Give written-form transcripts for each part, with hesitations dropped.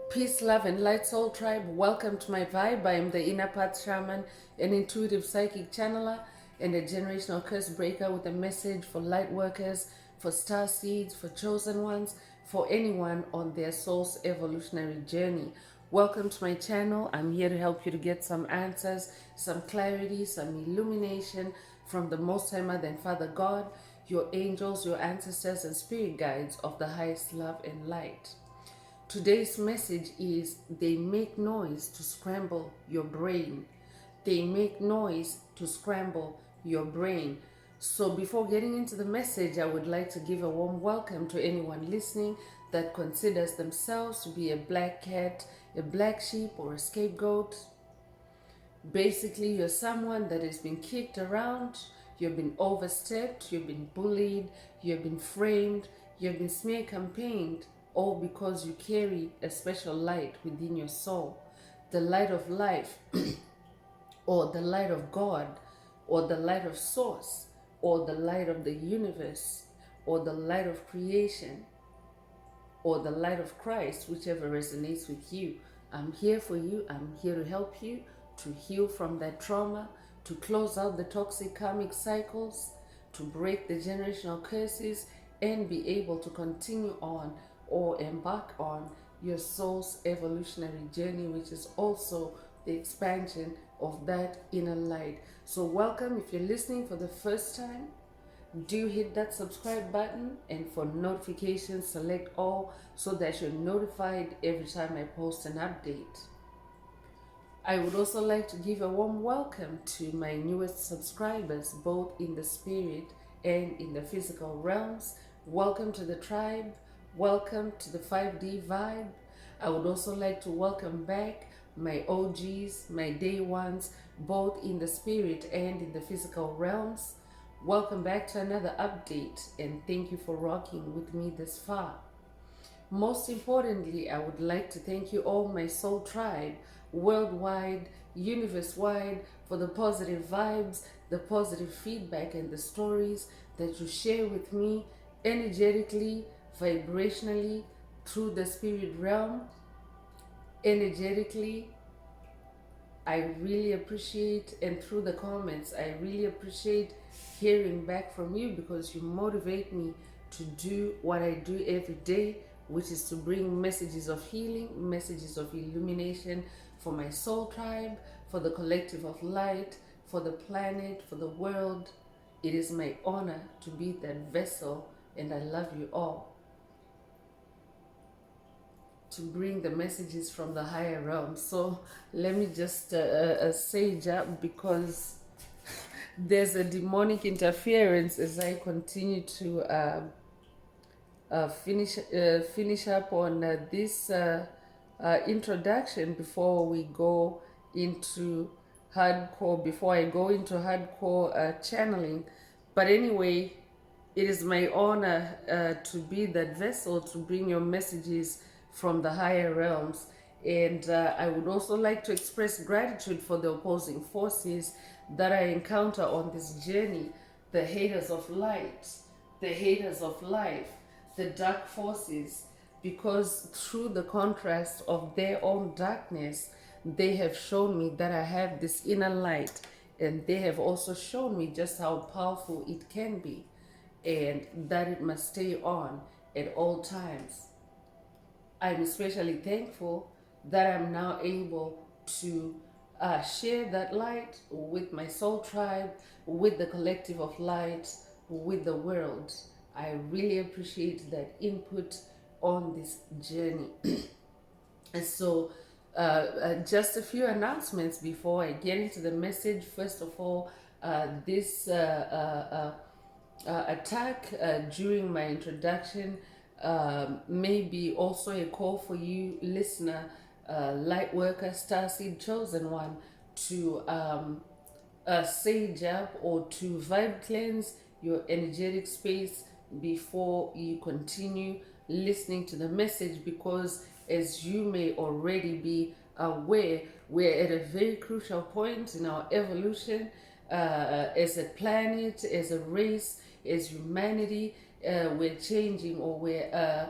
Peace, love, and light soul tribe. Welcome to my vibe. I am the inner path shaman, an intuitive psychic channeler, and a generational curse breaker with a message for light workers, for star seeds, for chosen ones, for anyone on their soul's evolutionary journey. Welcome to my channel. I'm here to help you to get some answers, some clarity, some illumination from the Most High Mother and Father God, your angels, your ancestors, and spirit guides of the highest love and light. Today's message is they make noise to scramble your brain. They make noise to scramble your brain. So before getting into the message, I would like to give a warm welcome to anyone listening that considers themselves to be a black cat, a black sheep, or a scapegoat. Basically, you're someone that has been kicked around, you've been overstepped, you've been bullied, you've been framed, you've been smear campaigned, all because you carry a special light within your soul. The light of life, or the light of God, or the light of source, or the light of the universe, or the light of creation, or the light of Christ, whichever resonates with you. I'm here for you. I'm here to help you to heal from that trauma, to close out the toxic karmic cycles, to break the generational curses, and be able to continue on or embark on your soul's evolutionary journey, which is also the expansion of that inner light. So welcome. If you're listening for the first time, do hit that subscribe button, and for notifications select all so that you're notified every time I post an update. I would also like to give a warm welcome to my newest subscribers, both in the spirit and in the physical realms. Welcome to the tribe. Welcome to the 5D vibe. I would also like to welcome back my OGs, my day ones, both in the spirit and in the physical realms. Welcome back to another update, and thank you for rocking with me this far. Most importantly, I would like to thank you all, my soul tribe, worldwide, universe-wide, for the positive vibes, the positive feedback, and the stories that you share with me energetically, vibrationally, through the spirit realm. Energetically, I really appreciate, and through the comments, I really appreciate hearing back from you, because you motivate me to do what I do every day, which is to bring messages of healing, messages of illumination for my soul tribe, for the collective of light, for the planet, for the world. It is my honor to be that vessel, and I love you all. To bring the messages from the higher realm. So let me just sage up, because there's a demonic interference as I continue to finish up on this introduction before we go into hardcore, before I go into hardcore channeling. But anyway, it is my honor to be that vessel to bring your messages from the higher realms. And I would also like to express gratitude for the opposing forces that I encounter on this journey, the haters of light, the haters of life, the dark forces, because through the contrast of their own darkness, they have shown me that I have this inner light, and they have also shown me just how powerful it can be, and that it must stay on at all times. I'm especially thankful that I'm now able to share that light with my soul tribe, with the collective of light, with the world. I really appreciate that input on this journey. And so, just a few announcements before I get into the message. First of all, this attack during my introduction may be also a call for you, listener, light worker, starseed, chosen one, to sage up or to vibe cleanse your energetic space before you continue listening to the message, because as you may already be aware, we're at a very crucial point in our evolution as a planet, as a race, as humanity. We're changing, or we're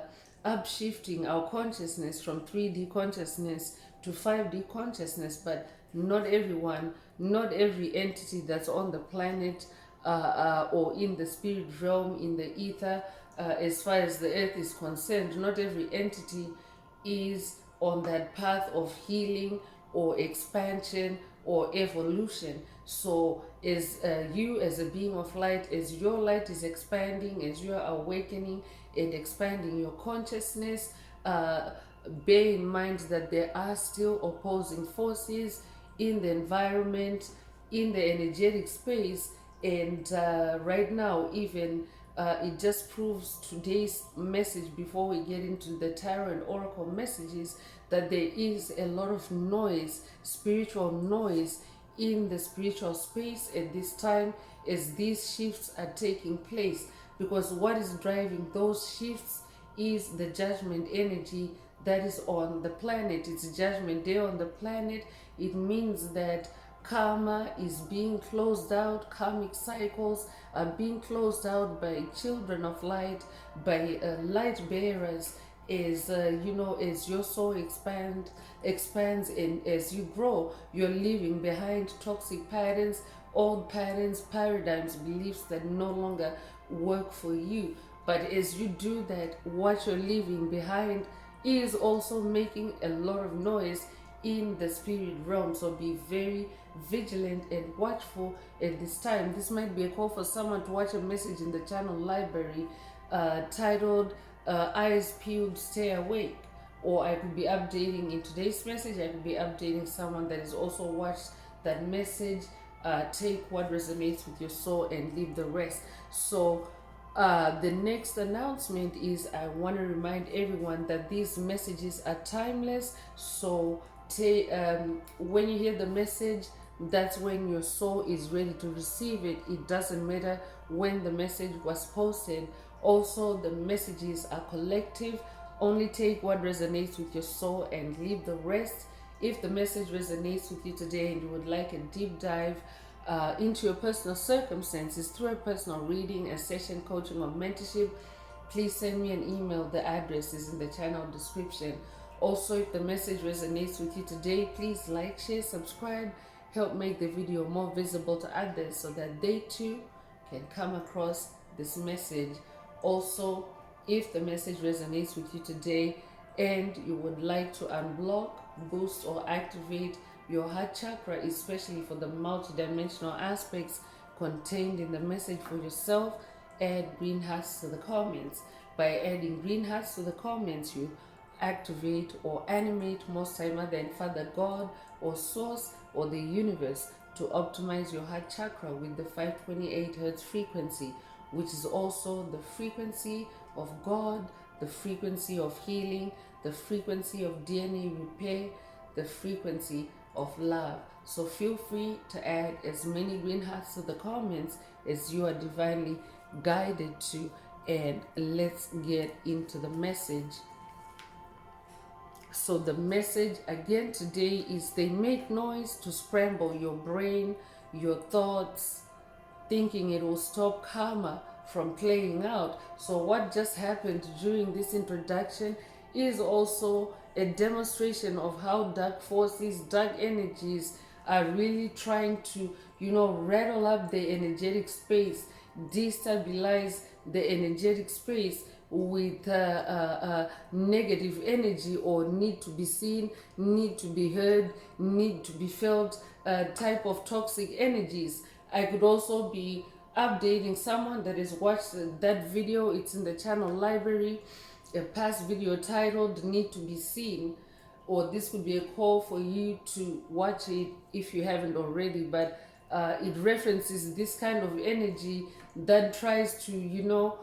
upshifting our consciousness from 3D consciousness to 5D consciousness, but not everyone, not every entity that's on the planet or in the spirit realm, in the ether, as far as the earth is concerned, not every entity is on that path of healing or expansion or evolution. So as you as a being of light, as your light is expanding, as you are awakening and expanding your consciousness, bear in mind that there are still opposing forces in the environment, in the energetic space, and right now even it just proves today's message, before we get into the tarot and oracle messages, that there is a lot of noise, spiritual noise, in the spiritual space at this time as these shifts are taking place. Because what is driving those shifts is the judgment energy that is on the planet. It's judgment day on the planet. It means that karma is being closed out, karmic cycles are being closed out by children of light, by light bearers, as as your soul expands, and as you grow, you're leaving behind toxic patterns, old patterns, paradigms, beliefs that no longer work for you. But as you do that, what you're leaving behind is also making a lot of noise in the spirit realm. So be very vigilant and watchful at this time. This might be a call for someone to watch a message in the channel library titled Eyes Peeled, Stay Awake. Or I could be updating in today's message, I could be updating someone that has also watched that message. Take what resonates with your soul and leave the rest. So the next announcement is, I want to remind everyone that these messages are timeless. So when you hear the message, that's when your soul is ready to receive it. It doesn't matter when the message was posted. Also, the messages are collective. Only take what resonates with your soul and leave the rest. If the message resonates with you today and you would like a deep dive into your personal circumstances through a personal reading, a session, coaching, or mentorship, please send me an email. The address is in the channel description. Also, if the message resonates with you today, please like, share, subscribe. Help make the video more visible to others so that they too can come across this message. Also, if the message resonates with you today and you would like to unblock, boost, or activate your heart chakra, especially for the multidimensional aspects contained in the message for yourself, add green hearts to the comments. By adding green hearts to the comments, you activate or animate, most time than Father God or Source or the universe, to optimize your heart chakra with the 528 Hertz frequency, which is also the frequency of God, the frequency of healing, the frequency of DNA repair, the frequency of love. So feel free to add as many green hearts to the comments as you are divinely guided to, and let's get into the message. So the message again today is, they make noise to scramble your brain, your thoughts, thinking it will stop karma from playing out. So what just happened during this introduction is also a demonstration of how dark forces, dark energies are really trying to, rattle up the energetic space, destabilize the energetic space with negative energy, or need to be seen, need to be heard, need to be felt type of toxic energies. I could also be updating someone that has watched that video. It's in the channel library, a past video titled Need to Be Seen, or this could be a call for you to watch it if you haven't already. But it references this kind of energy that tries to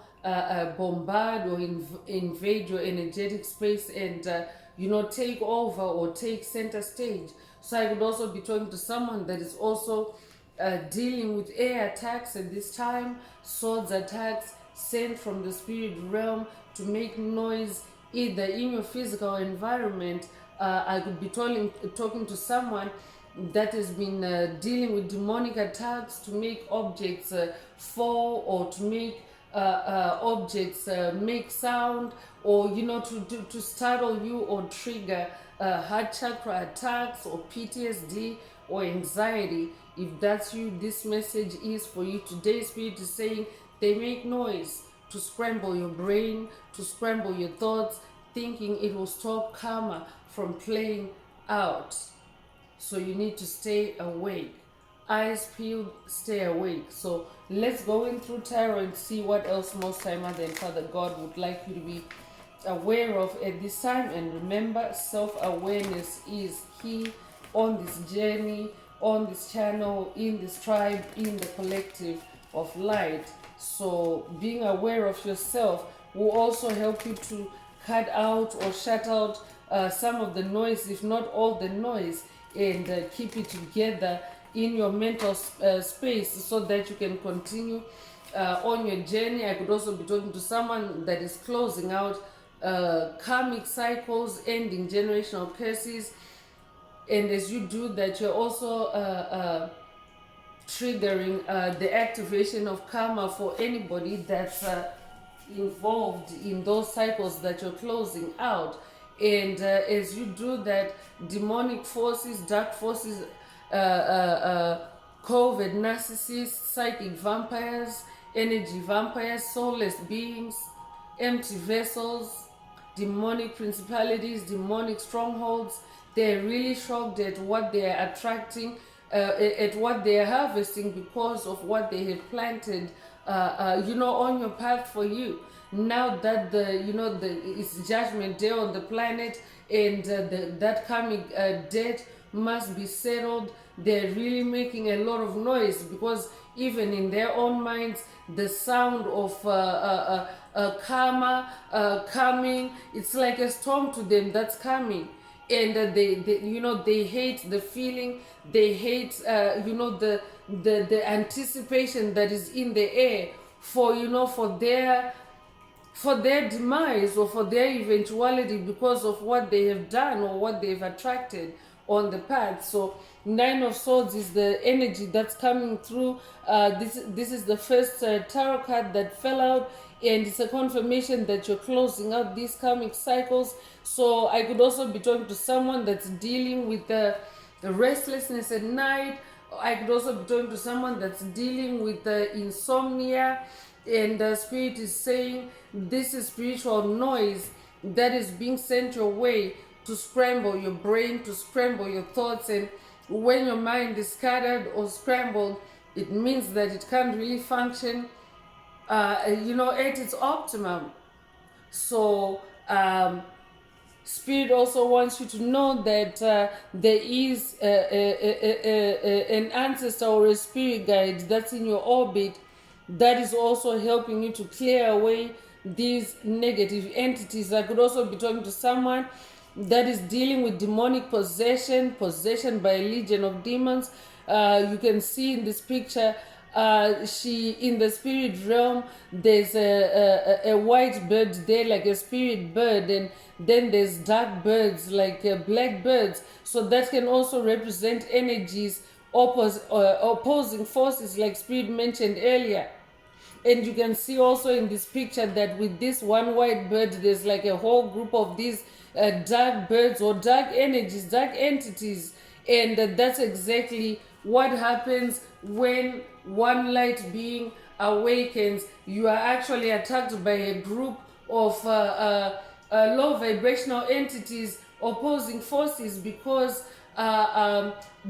bombard or invade your energetic space and take over or take center stage. So I could also be talking to someone that is also dealing with air attacks at this time, swords attacks sent from the spirit realm to make noise either in your physical environment. I could be talking to someone that has been dealing with demonic attacks to make objects fall, or to make objects make sound, or to startle you or trigger heart chakra attacks or PTSD or anxiety. If that's you, this message is for you today. Spirit is saying they make noise to scramble your brain, to scramble your thoughts, thinking it will stop karma from playing out. So you need to stay awake. Eyes peeled, stay awake. So let's go in through tarot and see what else Most High Mother and Father God would like you to be aware of at this time. And remember, self-awareness is key on this journey, on this channel, in this tribe, in the collective of light. So being aware of yourself will also help you to cut out or shut out some of the noise, if not all the noise, and keep it together in your mental space so that you can continue on your journey. I could also be talking to someone that is closing out karmic cycles, ending generational curses, and as you do that, you're also triggering the activation of karma for anybody that's involved in those cycles that you're closing out. And as you do that, demonic forces, dark forces, COVID narcissists, psychic vampires, energy vampires, soulless beings, empty vessels, demonic principalities, demonic strongholds, they're really shocked at what they are attracting, at what they are harvesting because of what they have planted on your path for you. Now that it's judgment day on the planet, and that karmic debt must be settled, they're really making a lot of noise because even in their own minds, the sound of karma coming, it's like a storm to them that's coming. And they hate the feeling, they hate the anticipation that is in the air for their demise or for their eventuality because of what they have done or what they've attracted on the path. So Nine of Swords is the energy that's coming through. This is the first tarot card that fell out, and it's a confirmation that you're closing out these karmic cycles. So I could also be talking to someone that's dealing with the restlessness at night. I could also be talking to someone that's dealing with the insomnia, and the Spirit is saying this is spiritual noise that is being sent your way to scramble your brain, to scramble your thoughts. And when your mind is scattered or scrambled, it means that it can't really function at its optimum. So Spirit also wants you to know that there is an ancestor or a spirit guide that's in your orbit that is also helping you to clear away these negative entities. I could also be talking to someone that is dealing with demonic possession by a legion of demons. You can see in this picture, she in the spirit realm, there's a white bird there, like a spirit bird, and then there's dark birds like black birds. So that can also represent energies, opposing forces, like Spirit mentioned earlier. And you can see also in this picture that with this one white bird, there's like a whole group of these dark birds or dark energies, dark entities. And that's exactly what happens when one light being awakens. You are actually attacked by a group of low vibrational entities, opposing forces, because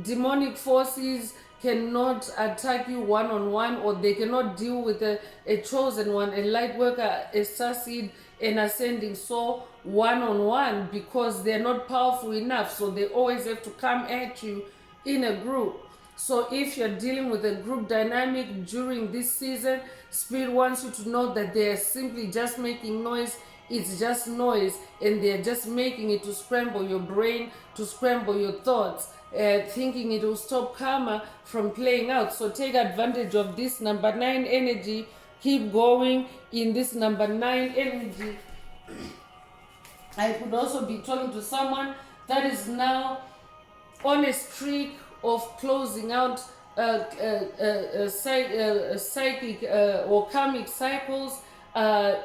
demonic forces cannot attack you one-on-one, or they cannot deal with a chosen one, a light worker, a starseed, an ascending soul one-on-one, because they're not powerful enough. So they always have to come at you in a group. So if you're dealing with a group dynamic during this season, Spirit wants you to know that they're simply just making noise. It's just noise, and they're just making it to scramble your brain, to scramble your thoughts, thinking it will stop karma from playing out. So take advantage of this number 9 energy. Keep going in this number 9 energy. I could also be talking to someone that is now on a streak of closing out psychic or karmic cycles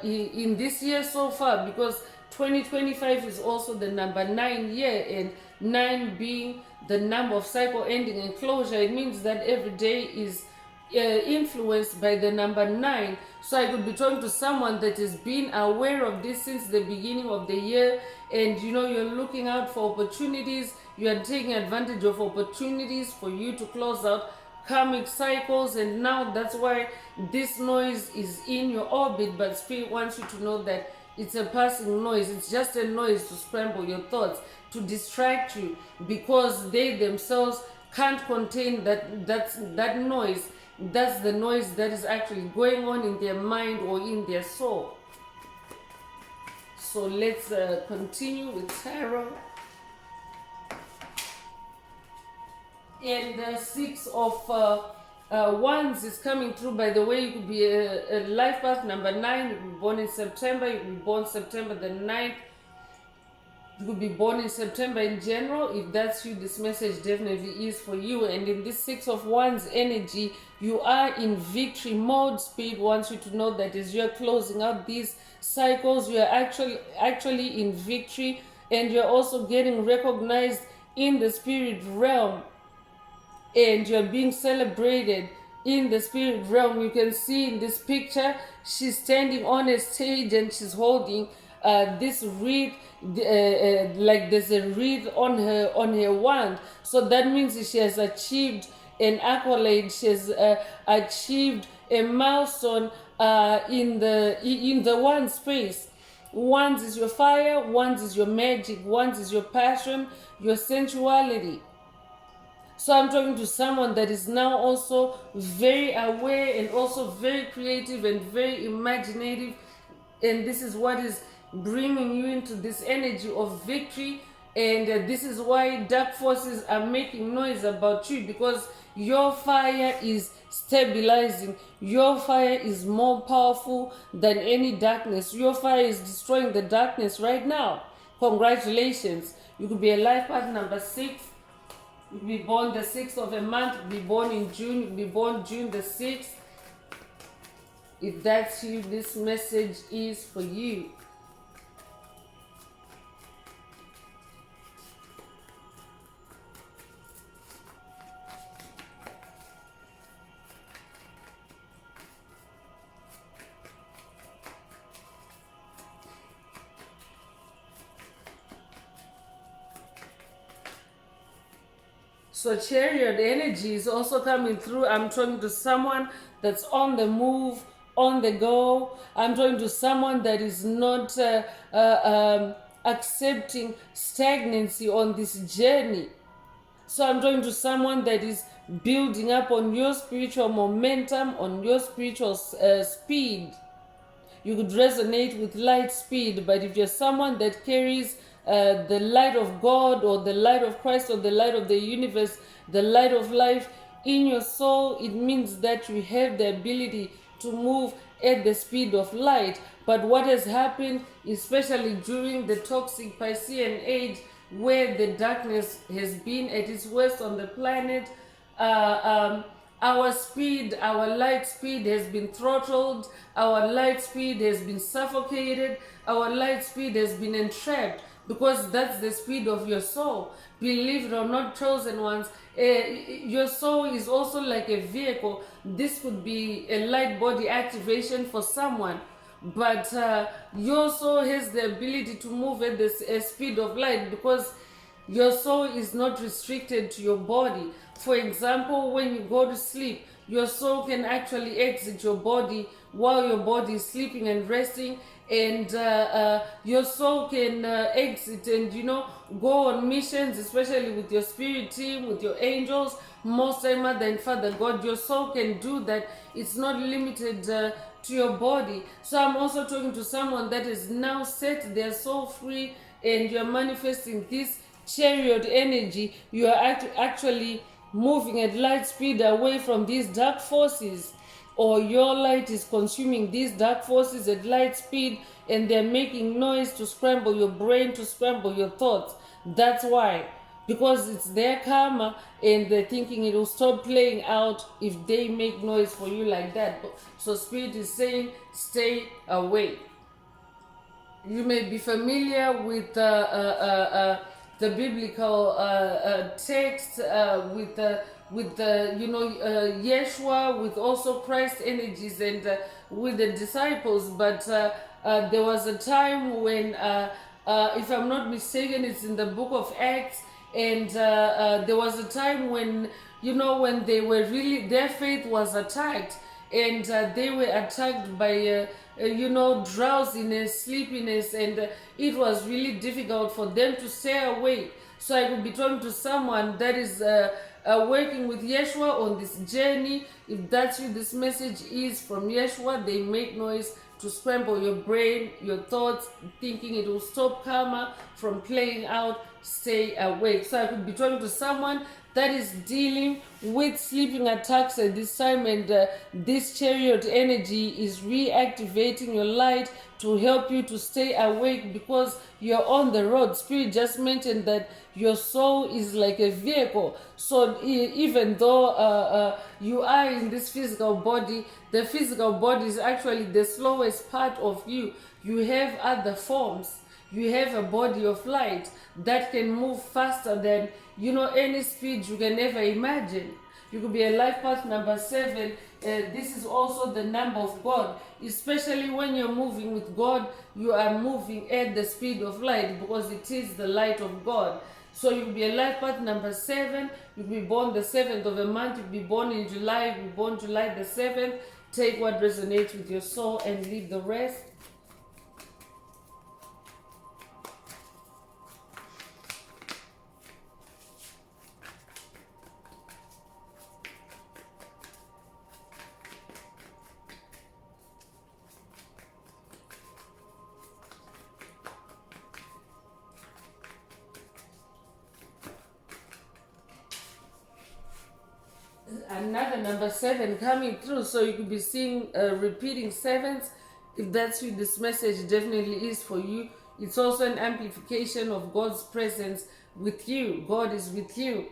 in this year so far, because 2025 is also the number 9 year, and 9 being the number of cycle ending and closure. It means that every day is influenced by the number 9. So I could be talking to someone that has been aware of this since the beginning of the year, and you're looking out for opportunities, you are taking advantage of opportunities for you to close out karmic cycles, and now that's why this noise is in your orbit. But Spirit wants you to know that it's a passing noise. It's just a noise to scramble your thoughts, to distract you, because they themselves can't contain that noise. That's the noise that is actually going on in their mind or in their soul. So let's continue with tarot. And the 6 of Wands is coming through. By the way, you could be a life path number 9. You could be born in September. You could be born September the 9th. You could be born in September in general. If that's you, this message definitely is for you. And in this 6 of Wands energy, you are in victory mode. Spirit wants you to know that as you're closing out these cycles, you are actually in victory, and you're also getting recognized in the spirit realm, and you're being celebrated in the spirit realm. You can see in this picture, she's standing on a stage and she's holding this wreath, like there's a wreath on her wand. So that means she has achieved an accolade. She has achieved a milestone in the one space. Wands is your fire, wands is your magic, wands is your passion, your sensuality. So I'm talking to someone that is now also very aware and also very creative and very imaginative. And this is what is bringing you into this energy of victory. And this is why dark forces are making noise about you, because your fire is stabilizing. Your fire is more powerful than any darkness. Your fire is destroying the darkness right now. Congratulations. You could be a life path number 6. You could be born the 6th of a month. You could be born in June. You could be born June the 6th. If that's you, this message is for you. So Chariot energy is also coming through. I'm talking to someone that's on the move, on the go. I'm talking to someone that is not accepting stagnancy on this journey. So I'm talking to someone that is building up on your spiritual momentum, on your spiritual speed. You could resonate with light speed, but if you're someone that carries the light of God, or the light of Christ, or the light of the universe, the light of life in your soul, it means that you have the ability to move at the speed of light. But what has happened, especially during the toxic Piscean age, where the darkness has been at its worst on the planet, our speed, our light speed has been throttled, our light speed has been suffocated, our light speed has been entrapped, because that's the speed of your soul. Believe it or not, chosen ones, your soul is also like a vehicle. This could be a light body activation for someone, but your soul has the ability to move at the speed of light, because your soul is not restricted to your body. For example, when you go to sleep, your soul can actually exit your body while your body is sleeping and resting, and your soul can exit and go on missions, especially with your spirit team, with your angels, most time Mother and Father God. Your soul can do that. It's not limited to your body. So I'm also talking to someone that has now set their soul free, and you're manifesting this Chariot energy. You are actually moving at light speed away from these dark forces, or your light is consuming these dark forces at light speed, and they're making noise to scramble your brain, to scramble your thoughts. That's why, because it's their karma, and they're thinking it will stop playing out if they make noise for you like that. So Spirit is saying, stay away. You may be familiar with the biblical text with the Yeshua, with also Christ energies, and with the disciples. But there was a time when, if I'm not mistaken, it's in the book of Acts, and there was a time when when they were really, their faith was attacked, and they were attacked by drowsiness, sleepiness, and it was really difficult for them to stay awake. So I could be talking to someone that is working with Yeshua on this journey. If that's you, this message is from Yeshua. They make noise to scramble your brain, your thoughts, thinking it will stop karma from playing out. Stay awake. So I could be talking to someone that is dealing with sleeping attacks at this time, and this chariot energy is reactivating your light to help you to stay awake because you're on the road. Spirit just mentioned that your soul is like a vehicle. So even though you are in this physical body, the physical body is actually the slowest part of you. You have other forms. You have a body of light that can move faster than any speed you can ever imagine. You could be a life path number 7. This is also the number of God. Especially when you're moving with God, you are moving at the speed of light because it is the light of God. So you could be a life path number 7. You'll be born the 7th of a month. You'll be born in July. You'll be born July the 7th. Take what resonates with your soul and leave the rest. Another number 7 coming through, so you could be seeing repeating 7s. If that's you, this message definitely is for you. It's also an amplification of God's presence with you. God is with you.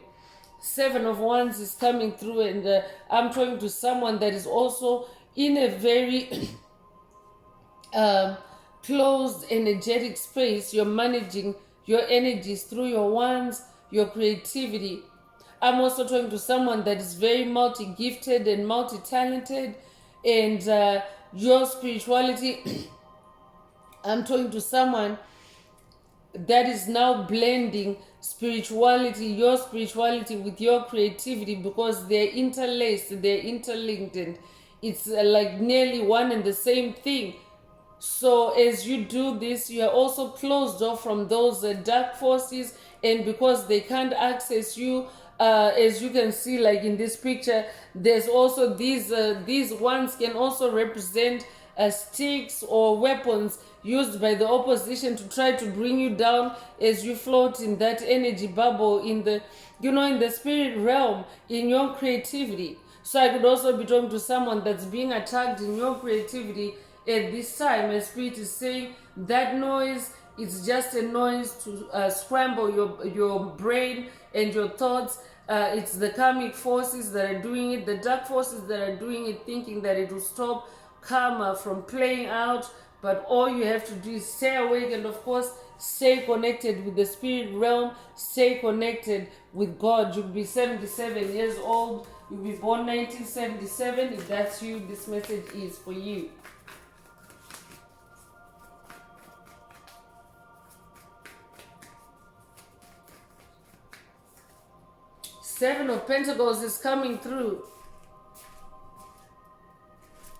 7 of Wands is coming through, and I'm talking to someone that is also in a very closed energetic space. You're managing your energies through your wands, your creativity. I'm also talking to someone that is very multi-gifted and multi-talented, and your spirituality. I'm talking to someone that is now blending spirituality, your spirituality, with your creativity, because they're interlaced, they're interlinked, and it's like nearly one and the same thing. So as you do this, you are also closed off from those dark forces, and because they can't access you, as you can see, like in this picture, there's also these ones can also represent sticks or weapons used by the opposition to try to bring you down as you float in that energy bubble in the in the spirit realm, in your creativity. So I could also be talking to someone that's being attacked in your creativity at this time, and Spirit is saying that noise, it's just a noise to scramble your brain and your thoughts. It's the karmic forces that are doing it, the dark forces that are doing it, thinking that it will stop karma from playing out. But all you have to do is stay awake, and of course stay connected with the spirit realm, stay connected with God. You'll be 77 years old. You'll be born 1977. If that's you, this message is for you. Seven of Pentacles is coming through.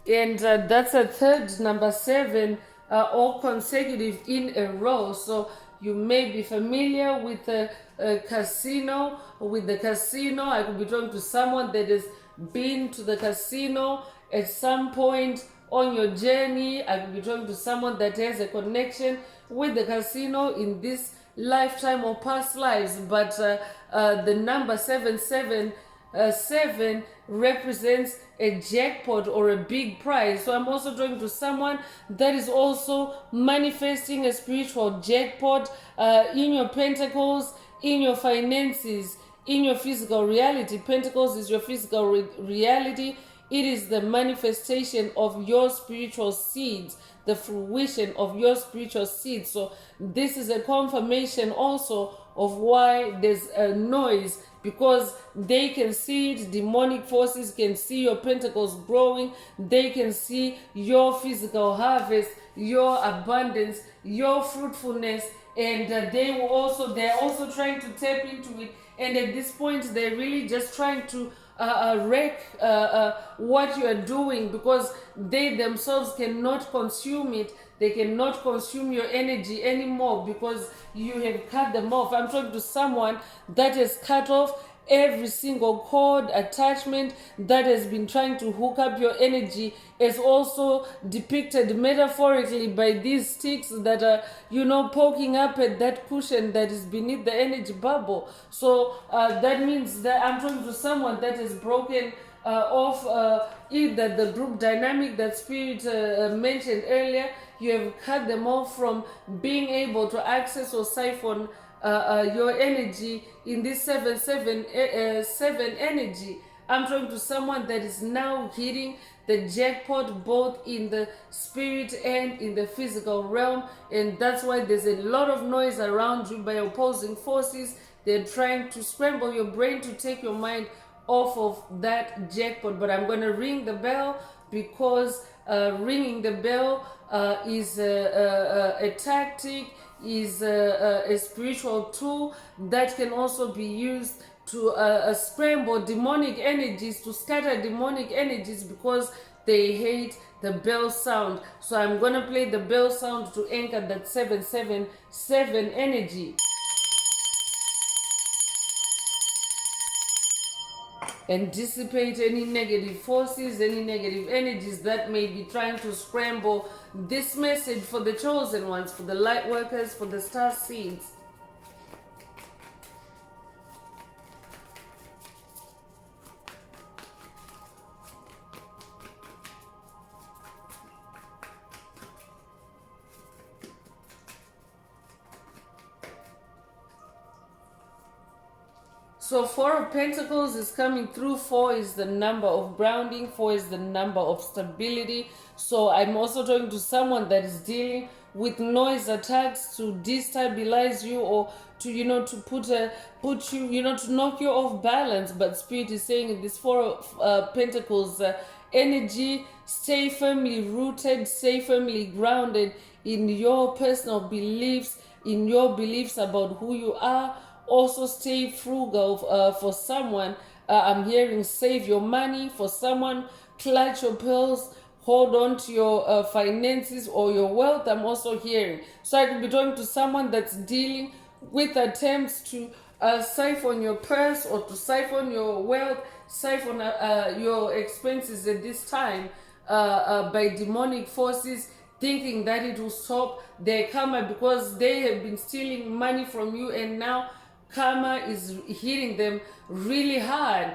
And that's a third number 7, all consecutive in a row. So you may be familiar with a casino. With the casino, I could be talking to someone that has been to the casino at some point on your journey. I could be talking to someone that has a connection with the casino in this lifetime or past lives. But the number 777 7 represents a jackpot or a big prize. So I'm also talking to someone that is also manifesting a spiritual jackpot in your pentacles. in your finances, in your physical reality. Pentacles is your physical reality. It is the manifestation of your spiritual seeds, the fruition of your spiritual seeds. So this is a confirmation also of why there's a noise, because they can see it. Demonic forces can see your pentacles growing. They can see your physical harvest, your abundance, your fruitfulness, and they're also trying to tap into it. And at this point, they're really just trying to wreck what you are doing, because they themselves cannot consume it. They cannot consume your energy anymore because you have cut them off. I'm talking to someone that has cut off every single cord attachment that has been trying to hook up your energy, is also depicted metaphorically by these sticks that are, poking up at that cushion that is beneath the energy bubble. So that means that I'm talking to someone that has broken off either the group dynamic that Spirit mentioned earlier. You have cut them off from being able to access or siphon your energy in this 7-7 energy. I'm talking to someone that is now hitting the jackpot both in the spirit and in the physical realm, and that's why there's a lot of noise around you by opposing forces. They're trying to scramble your brain to take your mind off of that jackpot. But I'm going to ring the bell, because ringing the bell is a tactic, is a spiritual tool that can also be used to scramble demonic energies, to scatter demonic energies, because they hate the bell sound. So I'm going to play the bell sound to anchor that 777 energy and dissipate any negative forces, any negative energies that may be trying to scramble this message for the chosen ones, for the light workers, for the star seeds. So 4 of Pentacles is coming through. 4 is the number of grounding. 4 is the number of stability. So I'm also talking to someone that is dealing with noise attacks to destabilize you, or to to put you, to knock you off balance. But Spirit is saying in this 4 of Pentacles energy, stay firmly rooted, stay firmly grounded in your personal beliefs, in your beliefs about who you are. Also stay frugal for someone. I'm hearing save your money. For someone, clutch your pearls, hold on to your finances or your wealth. I'm also hearing. So I could be talking to someone that's dealing with attempts to siphon your purse, or to siphon your wealth, siphon your expenses at this time by demonic forces, thinking that it will stop their karma, because they have been stealing money from you, and now karma is hitting them really hard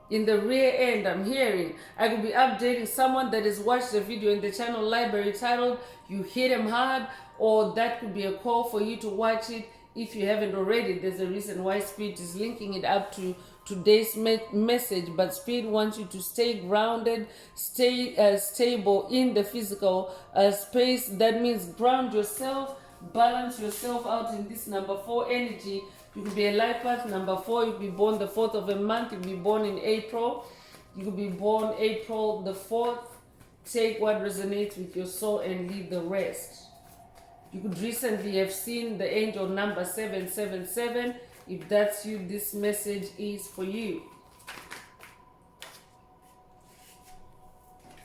in the rear end. I'm hearing. I could be updating someone that has watched the video in the channel library titled "You Hit Them Hard," or that could be a call for you to watch it if you haven't already. There's a reason why Spirit is linking it up to today's message. But Spirit wants you to stay grounded, stay stable in the physical space. That means ground yourself, balance yourself out in this number 4 energy. You could be a life path number 4. You could be born the 4th of a month. You could be born in April. You could be born April the 4th. Take what resonates with your soul and leave the rest. You could recently have seen the angel number 777. If that's you, this message is for you.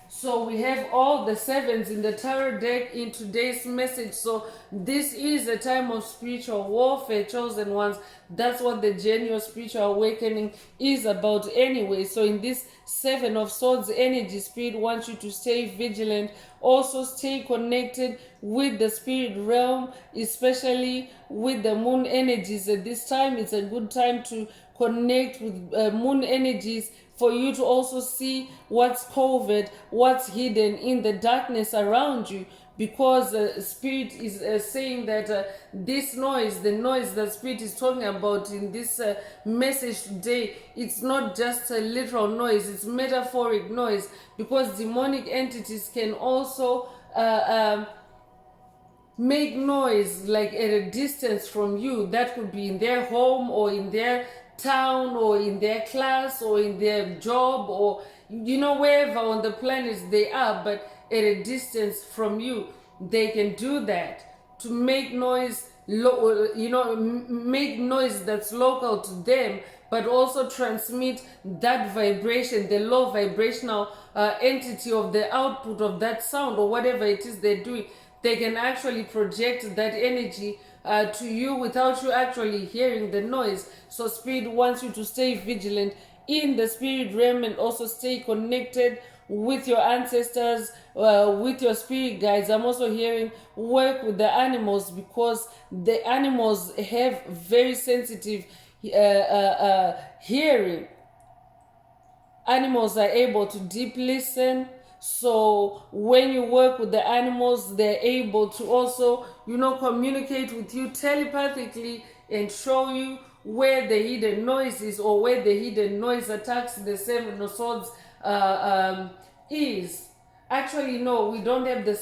So we have all the 7s in the tarot deck in today's message. So this is a time of spiritual warfare, chosen ones. That's what the journey of spiritual awakening is about anyway. So in this 7 of Swords energy, Spirit wants you to stay vigilant. Also stay connected with the spirit realm, especially with the moon energies. At this time, it's a good time to connect with moon energies, for you to also see what's covered, what's hidden in the darkness around you. because Spirit is saying that this noise, the noise that Spirit is talking about in this message today, it's not just a literal noise, it's metaphoric noise, because demonic entities can also make noise like at a distance from you. That could be in their home or in their town or in their class or in their job, or wherever on the planet they are, but at a distance from you. They can do that to make noise, make noise that's local to them, but also transmit that vibration, the low vibrational entity of the output of that sound or whatever it is they're doing. They can actually project that energy to you without you actually hearing the noise. So Spirit wants you to stay vigilant in the spirit realm and also stay connected with your ancestors, with your spirit guides. I'm also hearing work with the animals, because the animals have very sensitive hearing. Animals are able to deep listen. So when you work with the animals, they're able to also, communicate with you telepathically and show you where the hidden noise is, or where the hidden noise attacks the Seven of Swords is. Actually, no, we don't have the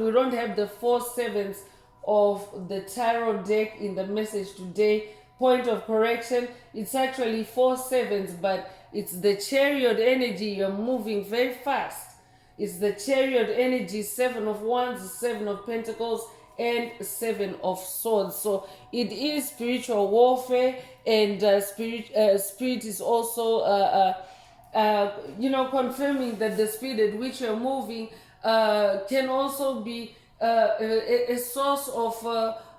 we don't have the 4 sevens of the tarot deck in the message today. Point of correction, it's actually 4 sevens, but it's the chariot energy. You're moving very fast. It's the chariot energy, 7 of Wands, 7 of Pentacles, and 7 of Swords. So it is spiritual warfare, and spirit is also confirming that the speed at which you're moving can also be a source of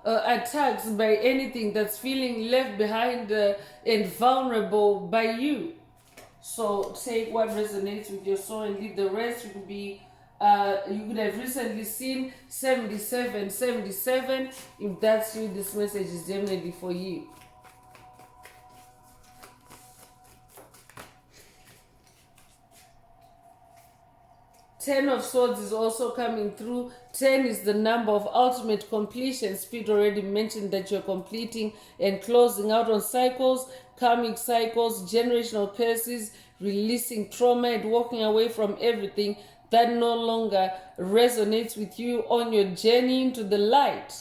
attacks by anything that's feeling left behind and vulnerable by you. So take what resonates with your soul and leave the rest. You could be you could have recently seen 77. If that's you, this message is definitely for you. Ten of Swords is also coming through. 10 is the number of ultimate completion. Spirit already mentioned that you're completing and closing out on cycles, karmic cycles, generational curses, releasing trauma and walking away from everything that no longer resonates with you on your journey into the light.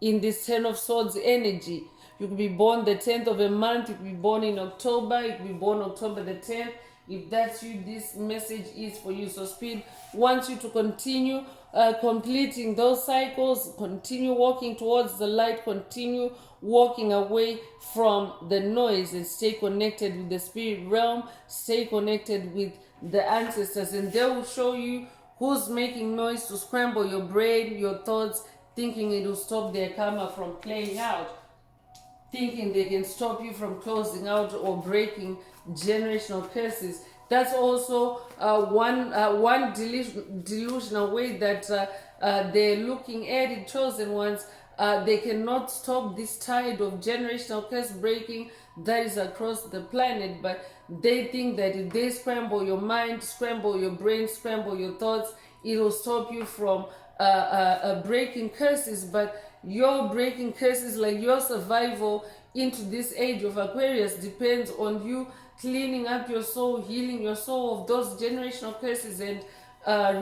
In this 10 of Swords energy, you could be born the 10th of a month, you could be born in October, you could be born October the 10th. If that's you, this message is for you. So Spirit wants you to continue completing those cycles, continue walking towards the light, continue walking away from the noise, and stay connected with the spirit realm, stay connected with the ancestors, and they will show you who's making noise to scramble your brain, your thoughts, thinking it will stop their karma from playing out, thinking they can stop you from closing out or breaking generational curses. That's also one delusional way that they're looking at it, chosen ones. They cannot stop this tide of generational curse breaking that is across the planet, but they think that if they scramble your mind, scramble your brain, scramble your thoughts, it will stop you from breaking curses. But your breaking curses, like your survival into this age of Aquarius, depends on you cleaning up your soul, healing your soul of those generational curses, and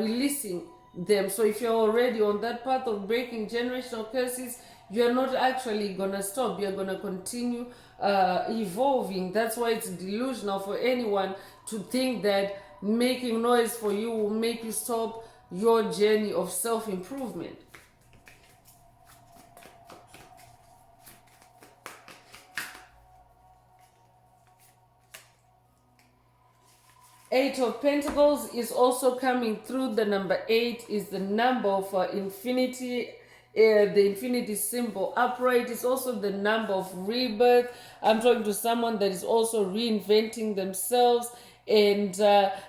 releasing them. So if you're already on that path of breaking generational curses, you're not actually gonna stop. You're gonna continue evolving. That's why it's delusional for anyone to think that making noise for you will make you stop your journey of self-improvement. Eight of Pentacles is also coming through. The number 8 is the number of infinity, the infinity symbol upright. Is also the number of rebirth. I'm talking to someone that is also reinventing themselves, and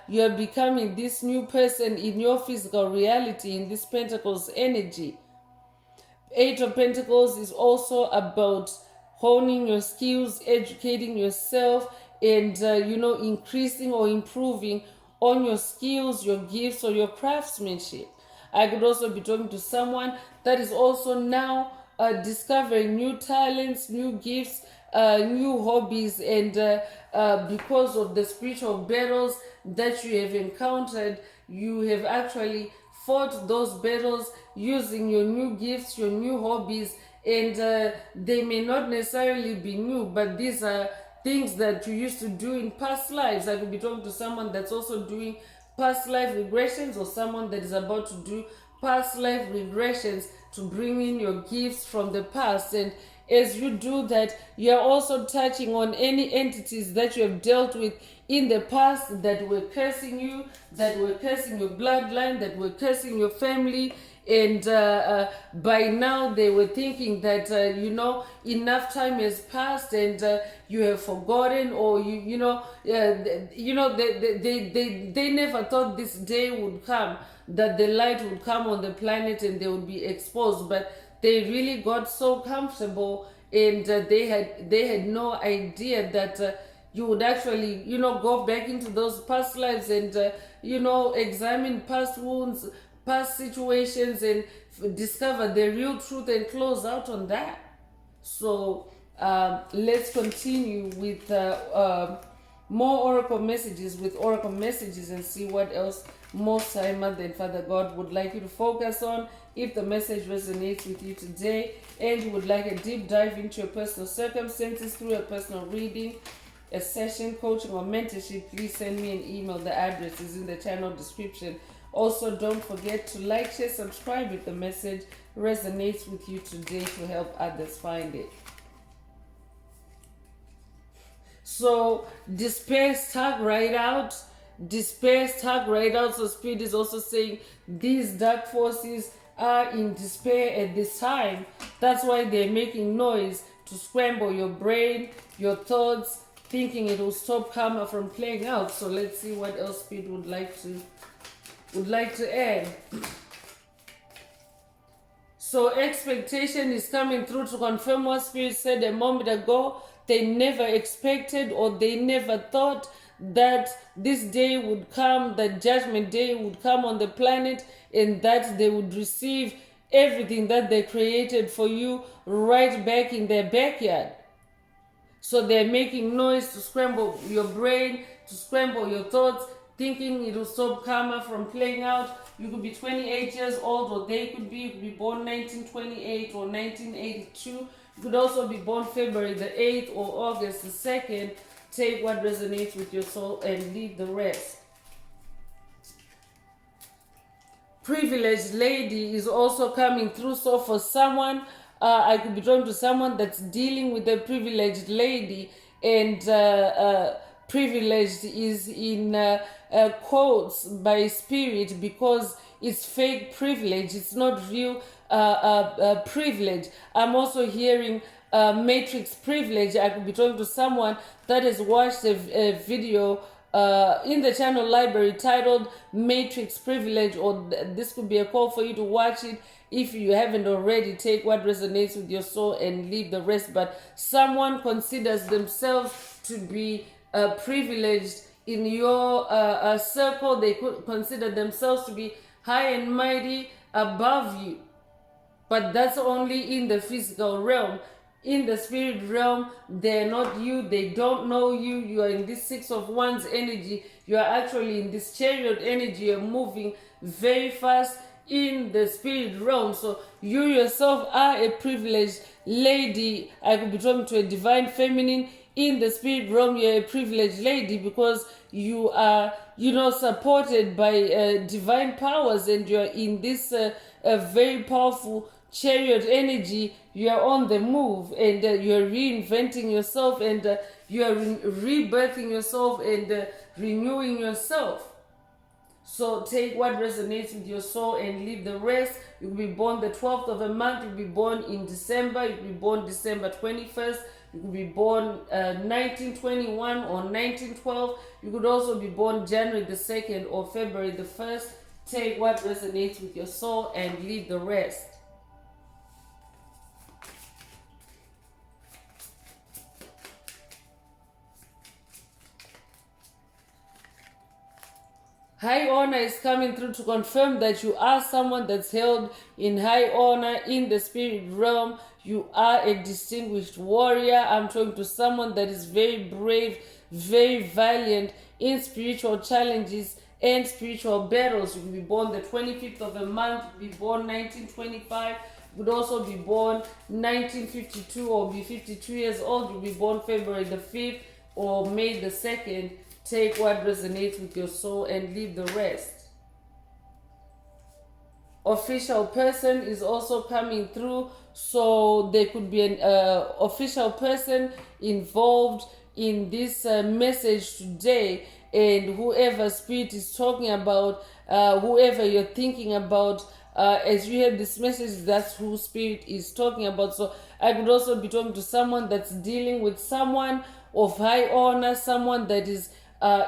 you're becoming this new person in your physical reality in this Pentacles energy. Eight of Pentacles is also about honing your skills, educating yourself, and increasing or improving on your skills, your gifts, or your craftsmanship. I could also be talking to someone that is also now discovering new talents, new gifts, new hobbies, and because of the spiritual battles that you have encountered, you have actually fought those battles using your new gifts, your new hobbies, and they may not necessarily be new, but these are things that you used to do in past lives. I could be talking to someone that's also doing past life regressions, or someone that is about to do past life regressions to bring in your gifts from the past. And as you do that, you are also touching on any entities that you have dealt with in the past that were cursing you, that were cursing your bloodline, that were cursing your family. And by now they were thinking that enough time has passed, and you have forgotten, or they never thought this day would come, that the light would come on the planet and they would be exposed. But they really got so comfortable, and they had no idea that you would actually go back into those past lives and examine past wounds, past situations, and discover the real truth and close out on that. So let's continue with more oracle messages and see what else Most High Mother and Father God would like you to focus on. If the message resonates with you today and you would like a deep dive into your personal circumstances through a personal reading, a session, coaching, or mentorship, please send me an email. The address is in the channel description. Also, don't forget to like, share, subscribe if the message resonates with you today to help others find it. So, despair stuck right out. Despair stuck right out. So, Spirit is also saying these dark forces are in despair at this time. That's why they're making noise to scramble your brain, your thoughts, thinking it will stop karma from playing out. So, let's see what else Spirit would like to add. So expectation is coming through to confirm what Spirit said a moment ago. They never expected, or they never thought that this day would come, that judgment day would come on the planet, and that they would receive everything that they created for you right back in their backyard. So they're making noise to scramble your brain, to scramble your thoughts, thinking it will stop karma from playing out. You could be 28 years old, or you could be born 1928 or 1982. You could also be born February the 8th or August the 2nd. Take what resonates with your soul and leave the rest. Privileged lady is also coming through. So for someone, I could be drawn to someone that's dealing with a privileged lady, and privileged is in quotes by Spirit because it's fake privilege. It's not real privilege. I'm also hearing matrix privilege. I could be talking to someone that has watched a video in the channel library titled Matrix Privilege, or this could be a call for you to watch it if you haven't already. Take what resonates with your soul and leave the rest. But someone considers themselves to be privileged in your circle. They could consider themselves to be high and mighty above you, but that's only in the physical realm. In the spirit realm, they're not you. They don't know you. You are in this Six of Wands energy. You are actually in this Chariot energy. You're moving very fast in the spirit realm. So you yourself are a privileged lady. I could be talking to a divine feminine. In the spirit realm, you're a privileged lady because you are, supported by divine powers, and you're in this very powerful Chariot energy. You are on the move, and you're reinventing yourself, and you are rebirthing yourself and renewing yourself. So take what resonates with your soul and leave the rest. You'll be born the 12th of a month. You'll be born in December. You'll be born December 21st. You could be born 1921 or 1912. You could also be born January the 2nd or February the 1st. Take what resonates with your soul and leave the rest. High honor is coming through to confirm that you are someone that's held in high honor in the spirit realm. You are a distinguished warrior. I'm talking to someone that is very brave, very valiant in spiritual challenges and spiritual battles. You could be born the 25th of a month, be born 1925. You could also be born 1952 or be 52 years old. You'll be born February the 5th or May the 2nd. Take what resonates with your soul and leave the rest. Official person is also coming through, so there could be an official person involved in this message today, and whoever spirit is talking about, whoever you're thinking about, as you hear this message, that's who spirit is talking about. So I could also be talking to someone that's dealing with someone of high honor, someone that is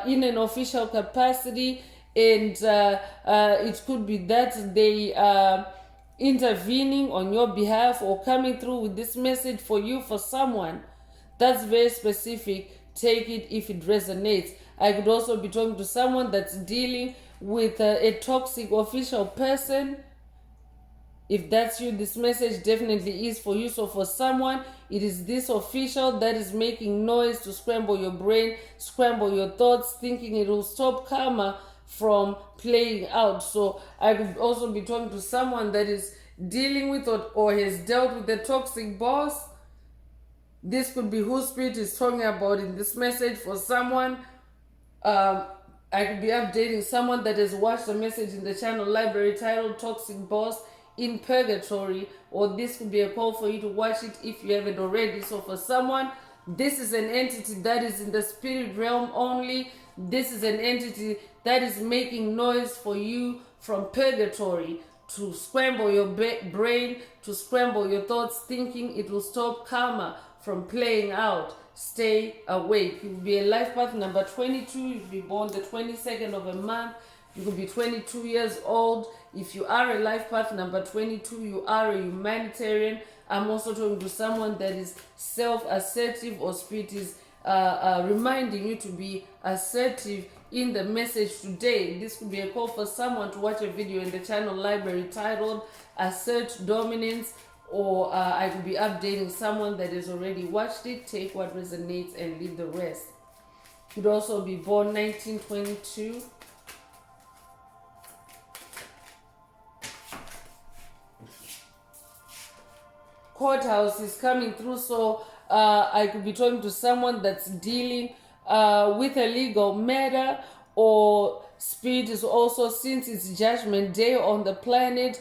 in an official capacity, and it could be that they are intervening on your behalf or coming through with this message for you, for someone. That's very specific. Take it if it resonates. I could also be talking to someone that's dealing with a toxic official person. If that's you, this message definitely is for you. So for someone, it is this official that is making noise to scramble your brain, scramble your thoughts, thinking it will stop karma from playing out. So I could also be talking to someone that is dealing with or has dealt with a toxic boss. This could be who spirit is talking about in this message. For someone, I could be updating someone that has watched a message in the channel library titled Toxic Boss in Purgatory, or this could be a call for you to watch it if you haven't already. So for someone, this is an entity that is in the spirit realm only. This is an entity that is making noise for you from purgatory to scramble your brain, to scramble your thoughts, thinking it will stop karma from playing out. Stay awake. You will be a life path number 22. You'll be born the 22nd of a month. You could be 22 years old. If you are a life path number 22, you are a humanitarian. I'm also talking to someone that is self-assertive, or spirit is reminding you to be assertive in the message today. This could be a call for someone to watch a video in the channel library titled Assert Dominance, or I could be updating someone that has already watched it. Take what resonates and leave the rest. Could also be born 1922. Courthouse is coming through, so I could be talking to someone that's dealing with a legal matter, or spirit is also, since it's judgment day on the planet,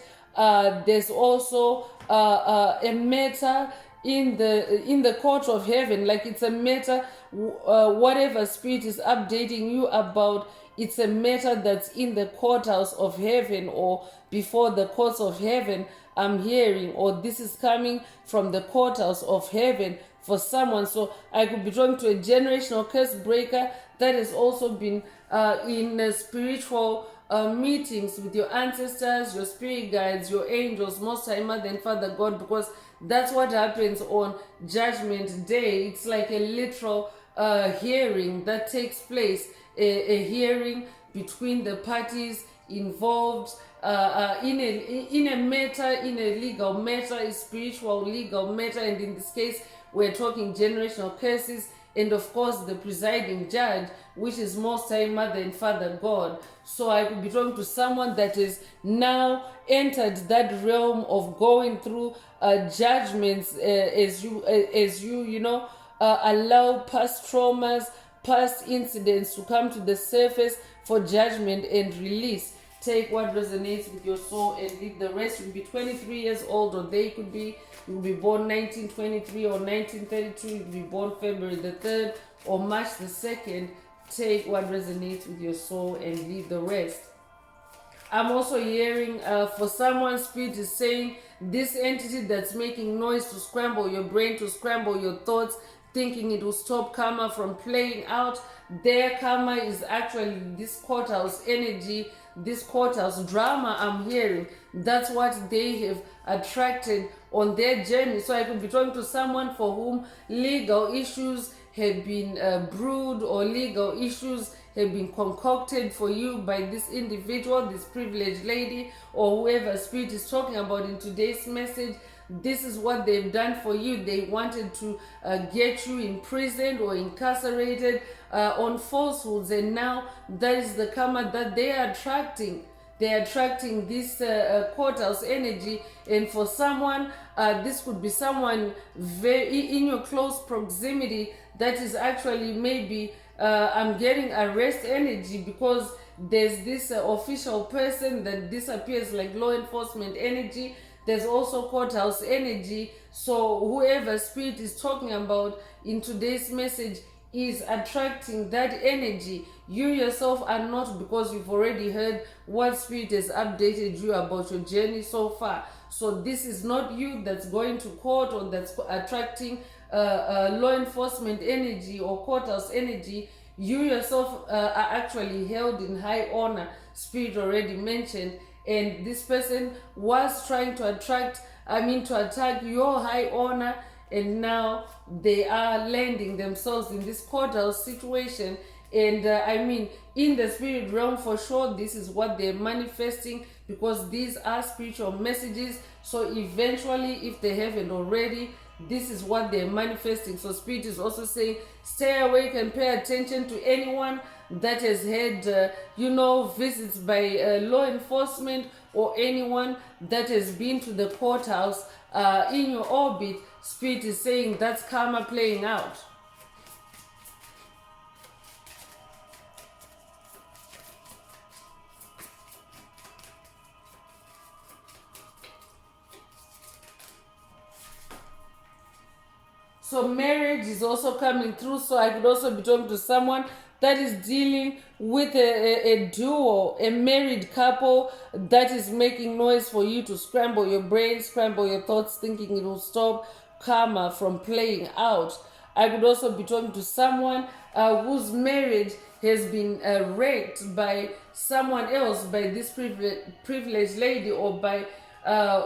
there's also a matter in the court of heaven. Like, it's a matter, whatever spirit is updating you about, it's a matter that's in the courthouse of heaven, or before the courts of heaven, I'm hearing, or this is coming from the courthouse of heaven for someone. So I could be talking to a generational curse breaker that has also been in spiritual meetings with your ancestors, your spirit guides, your angels, Most High Mother and Father God, because that's what happens on Judgment Day. It's like a literal hearing that takes place, a hearing between the parties involved in a matter, in a legal matter, a spiritual legal matter, and in this case we're talking generational curses, and of course the presiding judge, which is Most High Mother and Father God. So I could be talking to someone that is now entered that realm of going through judgments, as you allow past traumas, past incidents to come to the surface for judgment and release. Take what resonates with your soul and leave the rest. You could be 23 years old, or they could be, you could be born 1923 or 1932. You could be born February the 3rd or March the 2nd. Take what resonates with your soul and leave the rest. I'm also hearing for someone, spirit is saying this entity that's making noise to scramble your brain, to scramble your thoughts, thinking it will stop karma from playing out. Their karma is actually this courthouse energy, this courthouse drama I'm hearing. That's what they have attracted on their journey. So I could be talking to someone for whom legal issues have been brewed, or legal issues have been concocted for you by this individual, this privileged lady, or whoever spirit is talking about in today's message. This is what they've done for you. They wanted to get you imprisoned or incarcerated on falsehoods, and now that is the karma that they are attracting. They're attracting this courthouse energy, and for someone, this could be someone very in your close proximity that is actually maybe I'm getting arrest energy, because there's this official person that disappears like law enforcement energy. There's also courthouse energy. So whoever spirit is talking about in today's message is attracting that energy. You yourself are not, because you've already heard what spirit has updated you about your journey so far. So this is not you that's going to court or that's attracting law enforcement energy or courthouse energy. You yourself are actually held in high honor, spirit already mentioned, and this person was trying to attack your high honor, and now they are landing themselves in this courthouse situation. And in the spirit realm, for sure, this is what they're manifesting, because these are spiritual messages. So eventually, if they haven't already, this is what they're manifesting. So spirit is also saying, stay awake and pay attention to anyone that has had visits by law enforcement, or anyone that has been to the courthouse in your orbit. Spirit is saying that's karma playing out. So marriage is also coming through. So I could also be talking to someone that is dealing with a duo, a married couple that is making noise for you to scramble your brain, scramble your thoughts, thinking it will stop karma from playing out. I could also be talking to someone whose marriage has been wrecked by someone else, by this privileged lady, or by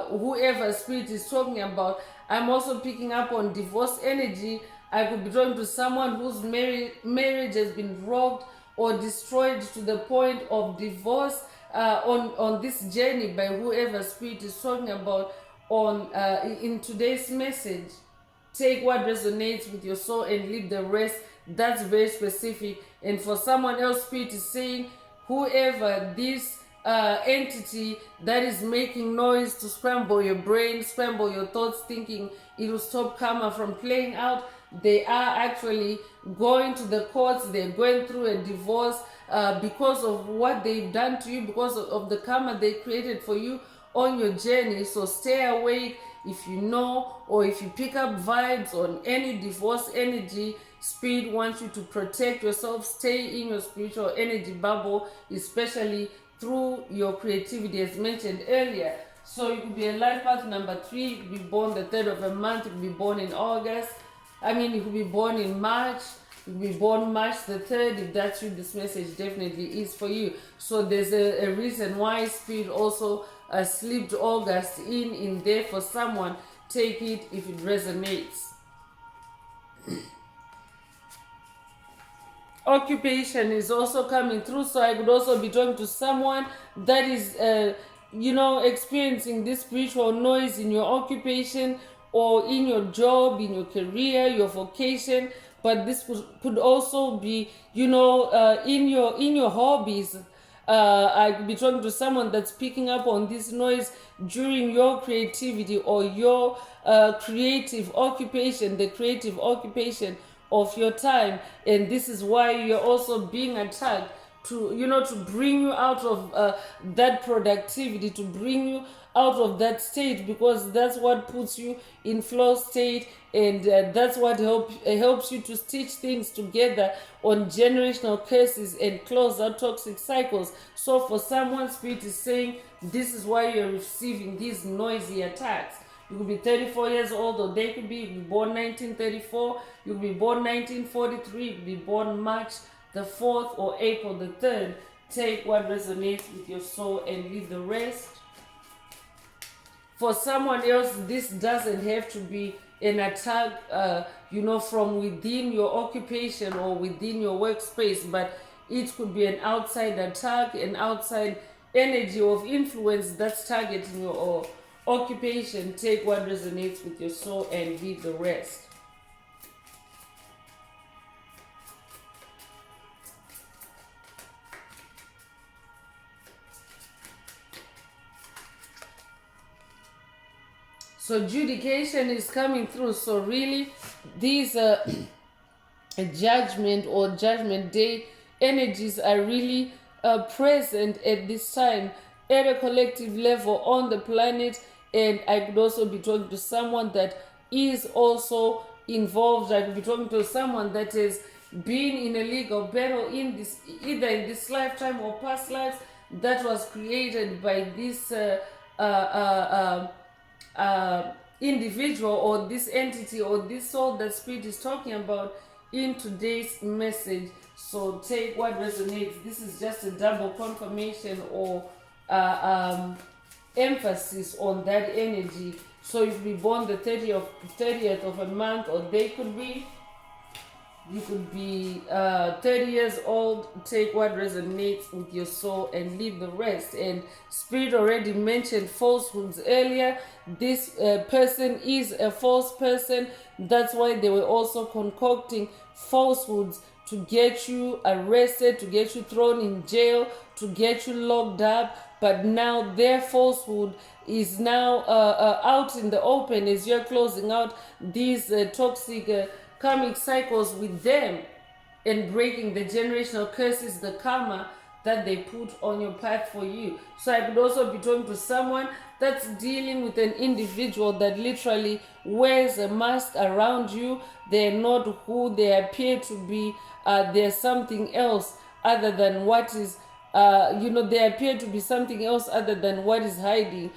whoever spirit is talking about. I'm also picking up on divorce energy. I could be talking to someone whose marriage has been rocked or destroyed to the point of divorce on this journey by whoever spirit is talking about in today's message. Take what resonates with your soul and leave the rest. That's very specific. And for someone else, spirit is saying, whoever this entity that is making noise to scramble your brain, scramble your thoughts, thinking it will stop karma from playing out, they are actually going to the courts. They're going through a divorce because of what they've done to you, because of the karma they created for you on your journey. So stay awake. If you know, or if you pick up vibes on any divorce energy, spirit wants you to protect yourself. Stay in your spiritual energy bubble, especially through your creativity, as mentioned earlier. So you could be a life path number 3. You could be born the 3rd of a month. You could be born in August. You could be born in March. You could be born March the 3rd. If that's you, this message definitely is for you. So there's a reason why spirit also slipped August in there for someone. Take it if it resonates. Occupation is also coming through. So I could also be talking to someone that is experiencing this spiritual noise in your occupation, or in your job, in your career, your vocation. But this could also be in your hobbies. I could be talking to someone that's picking up on this noise during your creativity, or your creative occupation, the creative occupation of your time. And this is why you're also being attacked, to bring you out of that productivity, to bring you out of that state, because that's what puts you in flow state, and that's what helps you to stitch things together on generational curses and close out toxic cycles. So for someone, spirit is saying this is why you're receiving these noisy attacks. You could be 34 years old, or they could be born 1934, you could be born 1943, you could be born March the 4th or April the 3rd. Take what resonates with your soul and leave the rest. For someone else, this doesn't have to be an attack, from within your occupation or within your workspace, but it could be an outside attack, an outside energy of influence that's targeting your occupation. Take what resonates with your soul and leave the rest. So adjudication is coming through. So really, these judgment or judgment day energies are really present at this time at a collective level on the planet. And I could also be talking to someone that is also involved. I could be talking to someone that has been in a legal battle in this, either in this lifetime or past lives, that was created by this individual or this entity or this soul that spirit is talking about in today's message. So take what resonates. This is just a double confirmation or emphasis on that energy. So you could be born the 30th of a month, or they could be, you could be 30 years old. Take what resonates with your soul and leave the rest. And spirit already mentioned falsehoods earlier. This person is a false person. That's why they were also concocting falsehoods to get you arrested, to get you thrown in jail, to get you locked up. But now their falsehood is now out in the open as you're closing out these toxic karmic cycles with them and breaking the generational curses, the karma that they put on your path for you. So I could also be talking to someone that's dealing with an individual that literally wears a mask around you. They're not who they appear to be. They're something else other than what is, they appear to be something else other than what is hiding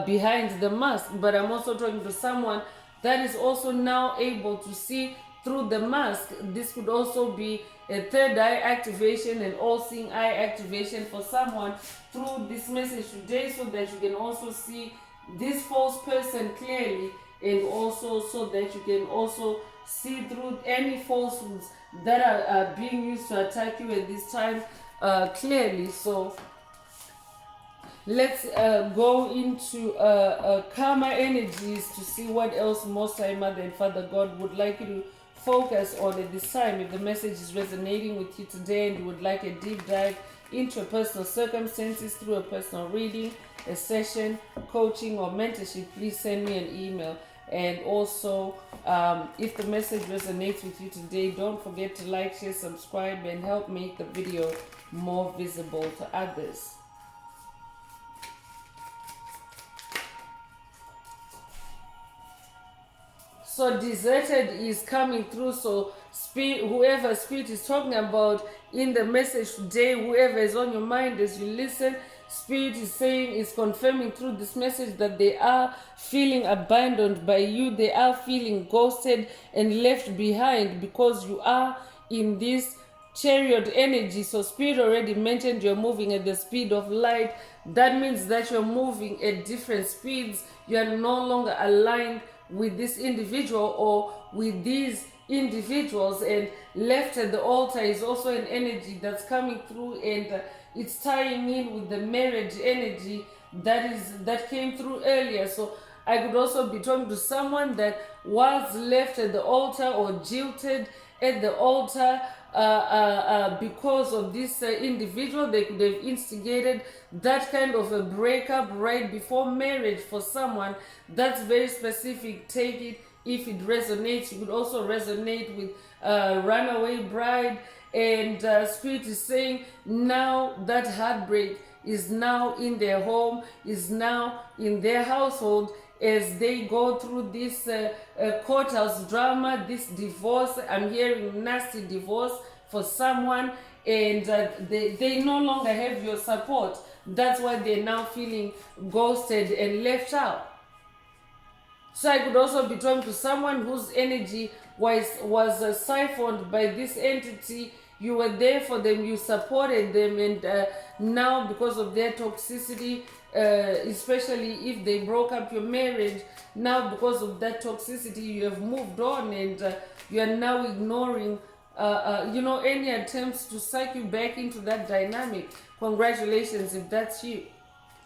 behind the mask. But I'm also talking to someone that is also now able to see through the mask. This could also be a third eye activation and all-seeing eye activation for someone through this message today, so that you can also see this false person clearly, and also so that you can also see through any falsehoods that are being used to attack you at this time clearly. So let's go into karma energies to see what else Most High Mother and Father God would like you to focus on at this time. If the message is resonating with you today and you would like a deep dive into your personal circumstances through a personal reading, a session, coaching, or mentorship, please send me an email. And also, if the message resonates with you today, don't forget to like, share, subscribe, and help make the video more visible to others. So deserted is coming through. So spirit, whoever spirit is talking about in the message today, whoever is on your mind as you listen, spirit is saying, is confirming through this message that they are feeling abandoned by you. They are feeling ghosted and left behind because you are in this chariot energy. So spirit already mentioned you're moving at the speed of light. That means that you're moving at different speeds. You are no longer aligned with this individual or with these individuals. And left at the altar is also an energy that's coming through, and it's tying in with the marriage energy that came through earlier. So I could also be talking to someone that was left at the altar or jilted at the altar because of this individual. They could have instigated that kind of a breakup right before marriage for someone. That's very specific. Take it if it resonates. You could also resonate with runaway bride, and spirit is saying now that heartbreak is now in their home, is now in their household, as they go through this courthouse drama, this divorce. I'm hearing nasty divorce for someone, and they no longer have your support. That's why they're now feeling ghosted and left out. So I could also be talking to someone whose energy was siphoned by this entity. You were there for them, you supported them, and now because of their toxicity, especially if they broke up your marriage, now because of that toxicity you have moved on, and you are now ignoring any attempts to suck you back into that dynamic. Congratulations if that's you.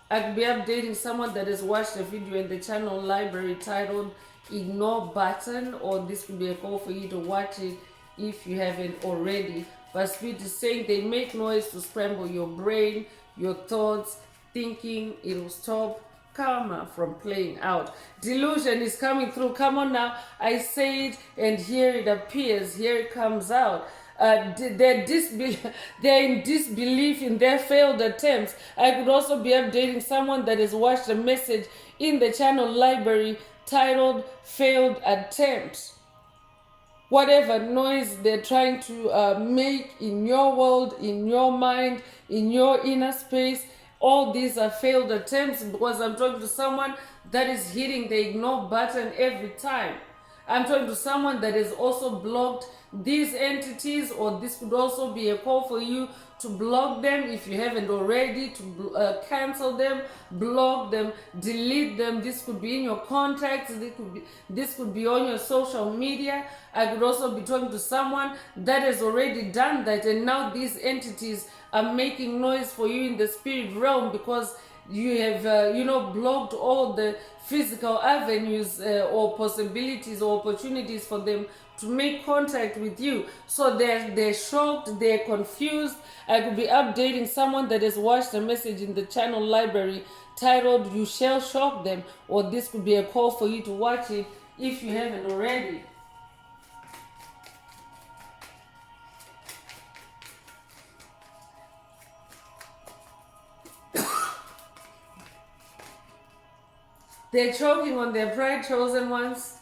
I could be updating someone that has watched a video in the channel library titled Ignore Button, or this could be a call for you to watch it if you haven't already. But Spirit is saying they make noise to scramble your brain, your thoughts, thinking. It'll stop karma from playing out. Delusion is coming through. Come on now. I say it and here it appears. Here it comes out. They're in disbelief in their failed attempts. I could also be updating someone that has watched a message in the channel library titled Failed Attempt. Whatever noise they're trying to make in your world, in your mind, in your inner space, all these are failed attempts, because I'm talking to someone that is hitting the ignore button every time. I'm talking to someone that has also blocked these entities, or this could also be a call for you to block them if you haven't already, to cancel them, block them, delete them. This could be in your contacts, this could be on your social media. I could also be talking to someone that has already done that, and now these entities are making noise for you in the spirit realm because you have blocked all the physical avenues or possibilities or opportunities for them to make contact with you. So they're shocked, they're confused. I could be updating someone that has watched a message in the channel library titled You Shall Shock Them, or this could be a call for you to watch it if you haven't already. They're choking on their pride, chosen ones.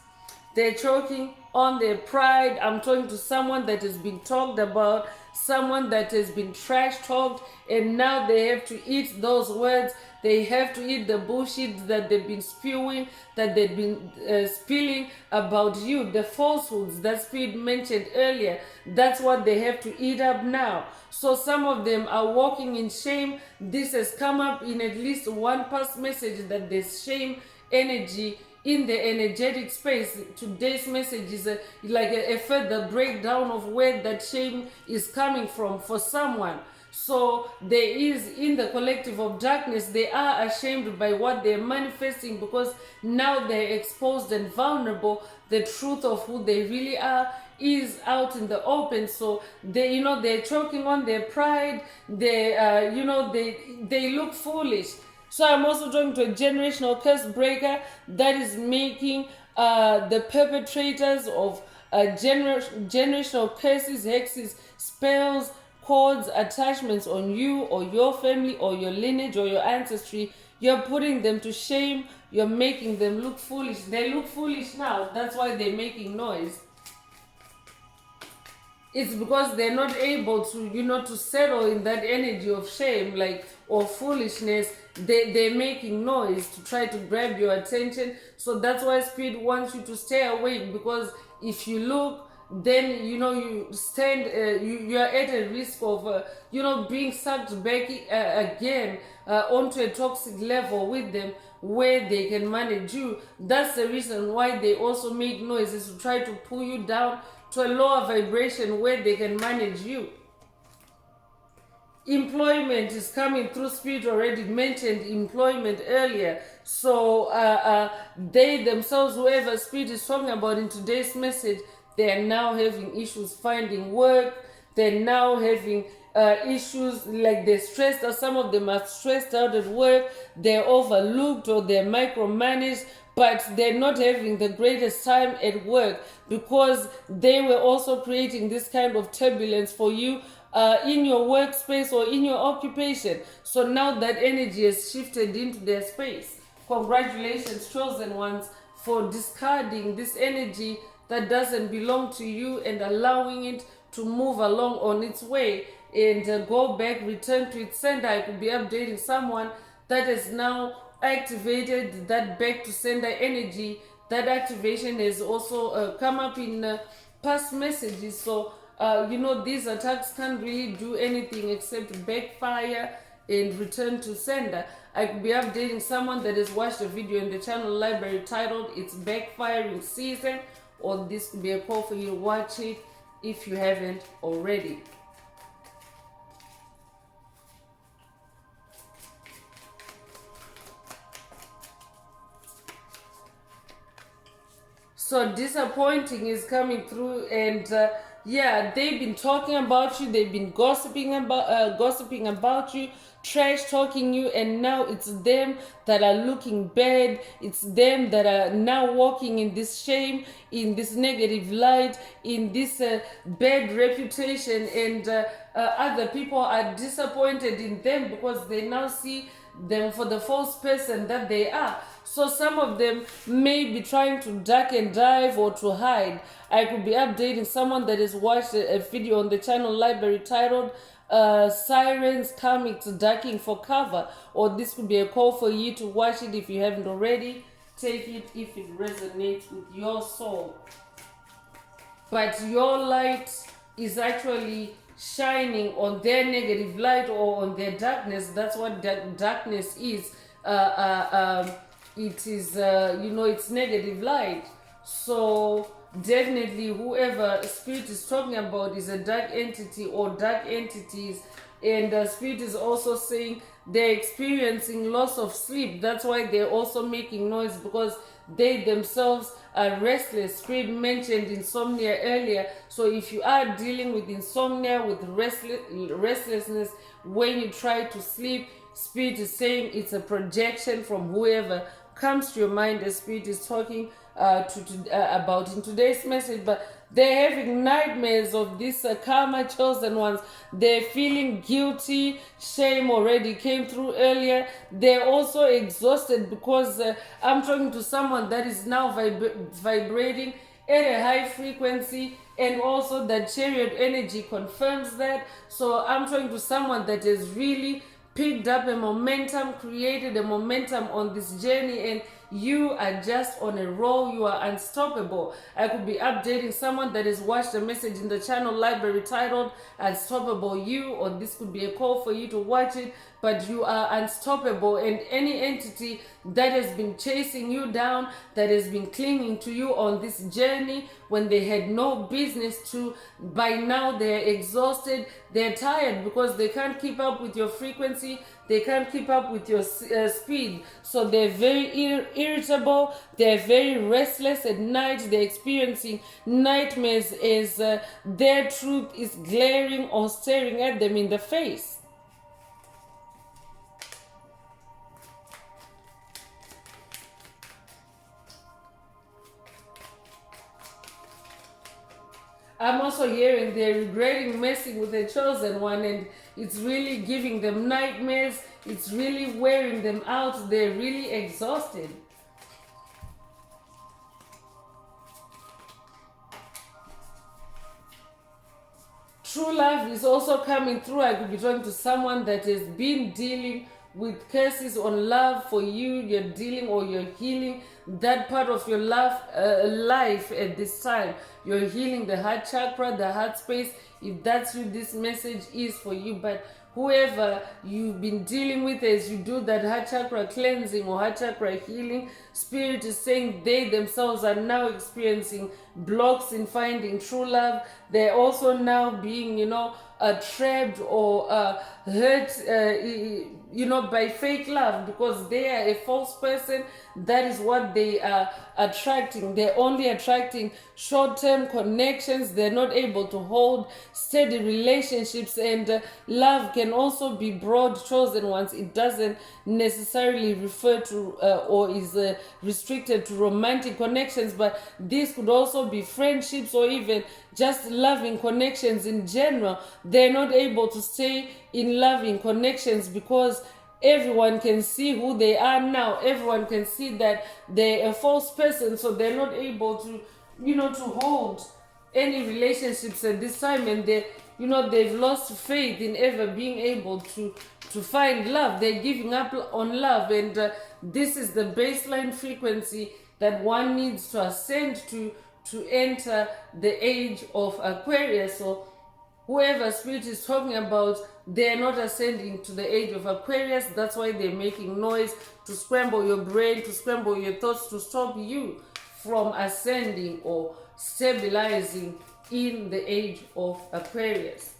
They're choking on their pride. I'm talking to someone that has been talked about, someone that has been trash talked, and now they have to eat those words. They have to eat the bullshit that they've been spewing, that they've been spilling about you, the falsehoods that Spirit mentioned earlier. That's what they have to eat up now. So some of them are walking in shame. This has come up in at least one past message, that there's shame energy in the energetic space. Today's message is like a further breakdown of where that shame is coming from for someone. So there is, in the collective of darkness, they are ashamed by what they're manifesting, because now they're exposed and vulnerable. The truth of who they really are is out in the open. So they're choking on their pride. They look foolish. So I'm also talking to a generational curse breaker that is making the perpetrators of generational curses, hexes, spells, cords, attachments on you or your family or your lineage or your ancestry. You're putting them to shame. You're making them look foolish. They look foolish now. That's why they're making noise. It's because they're not able to, to settle in that energy of shame, or foolishness. They're making noise to try to grab your attention. So that's why Spirit wants you to stay awake, because if you look, then you stand, you are at a risk of being sucked back again onto a toxic level with them, where they can manage you. That's the reason why they also make noise, is to try to pull you down to a lower vibration where they can manage you. Employment is coming through. Spirit already mentioned employment earlier. So they themselves, whoever Spirit is talking about in today's message, they are now having issues finding work. They're now having issues, like they're stressed out. Some of them are stressed out at work. They're overlooked or they're micromanaged, but they're not having the greatest time at work, because they were also creating this kind of turbulence for you in your workspace or in your occupation. So now that energy has shifted into their space. Congratulations, chosen ones, for discarding this energy that doesn't belong to you and allowing it to move along on its way and go back, return to its sender. I could be updating someone that has now activated that back to sender energy. That activation has also come up in past messages. So these attacks can't really do anything except backfire and return to sender. I could be updating someone that has watched a video in the channel library titled It's Backfiring Season, or this could be a call for you to watch it if you haven't already. So disappointing is coming through, and yeah, they've been talking about you, they've been gossiping about you, trash talking you, and now it's them that are looking bad. It's them that are now walking in this shame, in this negative light, in this bad reputation, and other people are disappointed in them because they now see them for the false person that they are. So some of them may be trying to duck and dive or to hide. I could be updating someone that has watched a video on the channel library titled Sirens Karmic Ducking for Cover, or this could be a call for you to watch it if you haven't already. Take it if it resonates with your soul. But your light is actually shining on their negative light or on their darkness. That's what darkness is. It is, it's negative light. So definitely whoever Spirit is talking about is a dark entity or dark entities. And Spirit is also saying they're experiencing loss of sleep. That's why they're also making noise, because they themselves are restless. Spirit mentioned insomnia earlier. So if you are dealing with insomnia, with restlessness when you try to sleep, Spirit is saying it's a projection from whoever comes to your mind as Spirit is talking about in today's message. But they're having nightmares of these karma chosen ones. They're feeling guilty. Shame already came through earlier. They're also exhausted because I'm talking to someone that is now vibrating at a high frequency, and also that chariot energy confirms that. So I'm talking to someone that has really picked up a momentum, created a momentum on this journey, and you are just on a roll. You are unstoppable. I could be updating someone that has watched a message in the channel library titled Unstoppable You, or this could be a call for you to watch it. But you are unstoppable, and any entity that has been chasing you down, that has been clinging to you on this journey when they had no business to, by now they're exhausted, they're tired because they can't keep up with your frequency, they can't keep up with your speed. So they're very irritable, they're very restless at night, they're experiencing nightmares as their truth is glaring or staring at them in the face. I'm also hearing they're regretting messing with the chosen one, and it's really giving them nightmares. It's really wearing them out. They're really exhausted. True love is also coming through. I could be talking to someone that has been dealing with curses on love for you. You're dealing or you're healing that part of your life at this time. You're healing the heart chakra, the heart space. If that's you, this message is for you. But whoever you've been dealing with as you do that heart chakra cleansing or heart chakra healing, Spirit is saying they themselves are now experiencing blocks in finding true love. They're also now being, trapped or hurt, by fake love, because they are a false person. That is what they are attracting. They're only attracting short-term connections. They're not able to hold steady relationships, and love can also be broad, chosen ones. It doesn't necessarily refer to or is restricted to romantic connections, but this could also be friendships or even just loving connections in general. They're not able to stay in loving connections because everyone can see who they are now. Everyone can see that they're a false person, so they're not able to, to hold any relationships at this time, and they've lost faith in ever being able to find love. They're giving up on love, and this is the baseline frequency that one needs to ascend to enter the age of Aquarius. So whoever Spirit is talking about, they're not ascending to the age of Aquarius. That's why they're making noise to scramble your brain, to scramble your thoughts, to stop you from ascending or stabilizing in the age of Aquarius.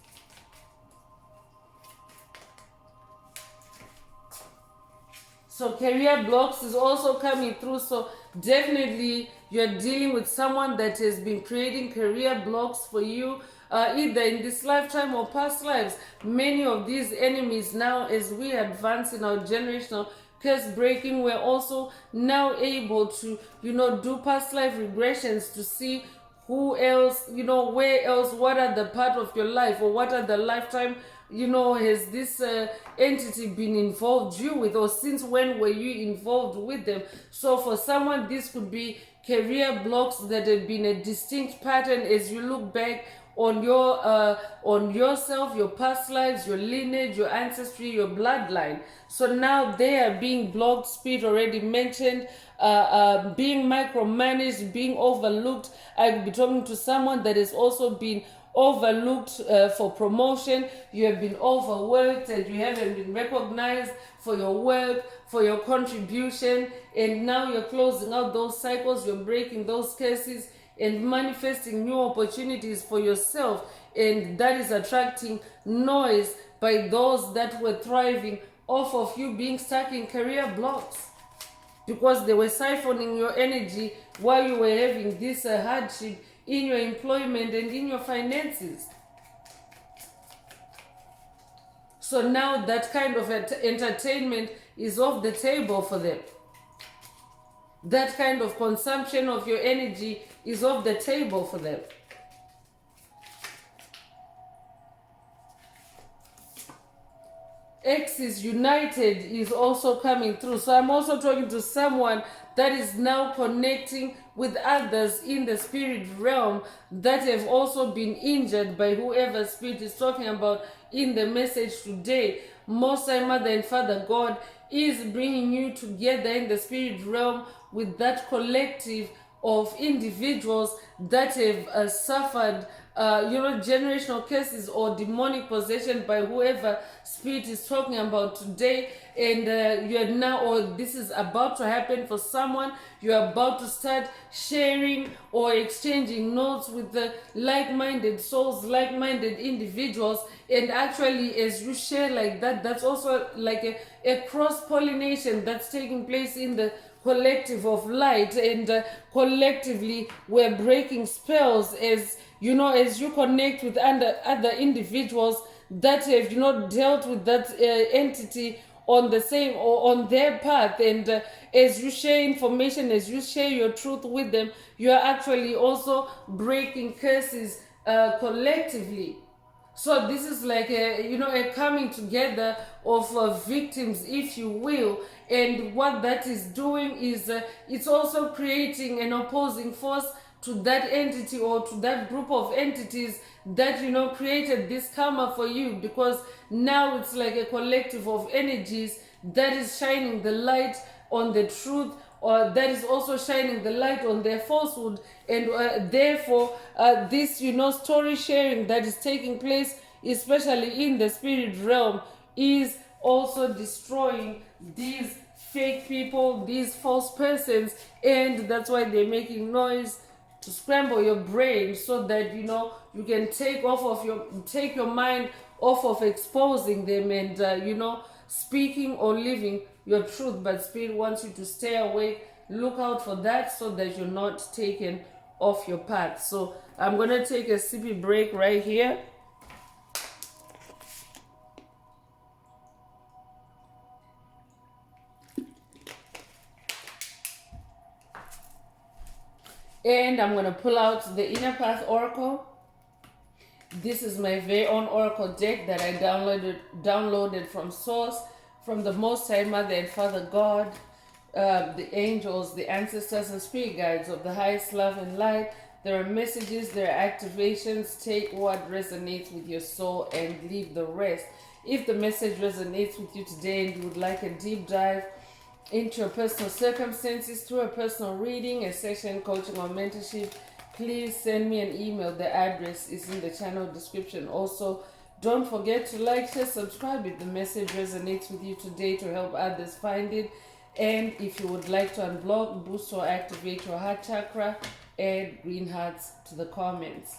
So career blocks is also coming through. So definitely you're dealing with someone that has been creating career blocks for you, either in this lifetime or past lives. Many of these enemies now, as we advance in our generational curse breaking, we're also now able to, do past life regressions to see who else, where else, what are the part of your life, or what are the lifetime, has this entity been involved you with, or since when were you involved with them. So for someone, this could be career blocks that have been a distinct pattern as you look back on yourself, your past lives, your lineage, your ancestry, your bloodline. So now they are being blocked. Spirit already mentioned being micromanaged, being overlooked. I could be talking to someone that has also been overlooked for promotion. You have been overworked and you haven't been recognized for your work, for your contribution, and now you're closing out those cycles, you're breaking those curses and manifesting new opportunities for yourself, and that is attracting noise by those that were thriving off of you being stuck in career blocks, because they were siphoning your energy while you were having this hardship in your employment and in your finances. So now that kind of entertainment is off the table for them. That kind of consumption of your energy is off the table for them. Axis United is also coming through. So I'm also talking to someone that is now connecting with others in the spirit realm that have also been injured by whoever spirit is talking about in the message today. Most High Mother and Father God is bringing you together in the spirit realm with that collective of individuals that have suffered generational curses or demonic possession by whoever spirit is talking about today. And you're now, or this is about to happen for someone, you're about to start sharing or exchanging notes with the like-minded souls, like-minded individuals. And actually, as you share like that, that's also like a cross-pollination that's taking place in the collective of light, and collectively we're breaking spells as you connect with other individuals that have dealt with that entity on the same or on their path, and as you share information, as you share your truth with them, you are actually also breaking curses collectively. So this is like a coming together of victims, if you will. And what that is doing is it's also creating an opposing force to that entity or to that group of entities that created this karma for you, because now it's like a collective of energies that is shining the light on the truth, or that is also shining the light on their falsehood. And therefore this story sharing that is taking place, especially in the spirit realm, is also destroying these fake people, these false persons. And that's why they're making noise to scramble your brain, so that you can take your mind off of exposing them and speaking or living your truth. But spirit wants you to stay awake. Look out for that, so that you're not taken off your path. So I'm gonna take a sippy break right here. And I'm going to pull out the Inner Path Oracle. This is my very own Oracle deck that I downloaded from Source, from the Most High Mother and Father God, the angels, the ancestors, and spirit guides of the highest love and light. There are messages, there are activations. Take what resonates with your soul and leave the rest. If the message resonates with you today and you would like a deep dive into your personal circumstances through a personal reading, a session, coaching, or mentorship, please send me an email. The address is in the channel description. Also, don't forget to like, share, subscribe if the message resonates with you today, to help others find it. And if you would like to unblock, boost, or activate your heart chakra, add green hearts to the comments.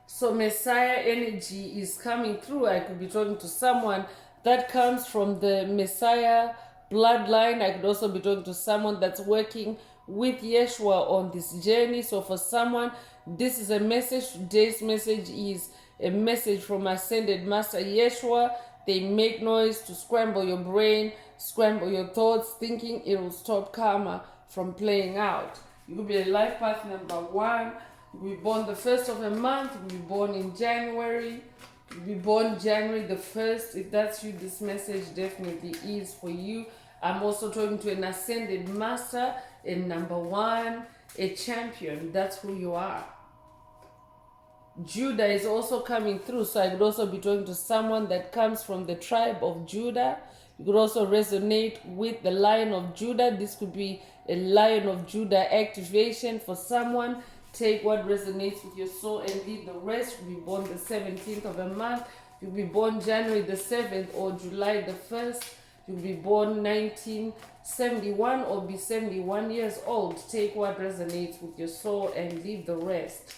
So Messiah energy is coming through. I could be talking to someone that comes from the Messiah bloodline. I could also be talking to someone that's working with Yeshua on this journey. So for someone, this is a message. Today's message is a message from Ascended Master Yeshua. They make noise to scramble your brain, scramble your thoughts, thinking it will stop karma from playing out. You could be a life path number 1. We born the 1st of a month. We born in January. We born January the 1st. If that's you, this message definitely is for you. I'm also talking to an ascended master, a number 1, a champion. That's who you are. Judah is also coming through, so I could also be talking to someone that comes from the tribe of Judah. You could also resonate with the Lion of Judah. This could be a Lion of Judah activation for someone. Take what resonates with your soul and leave the rest. You'll be born the 17th of a month. You'll be born January the 7th or July the 1st. You'll be born 1971 or be 71 years old. Take what resonates with your soul and leave the rest.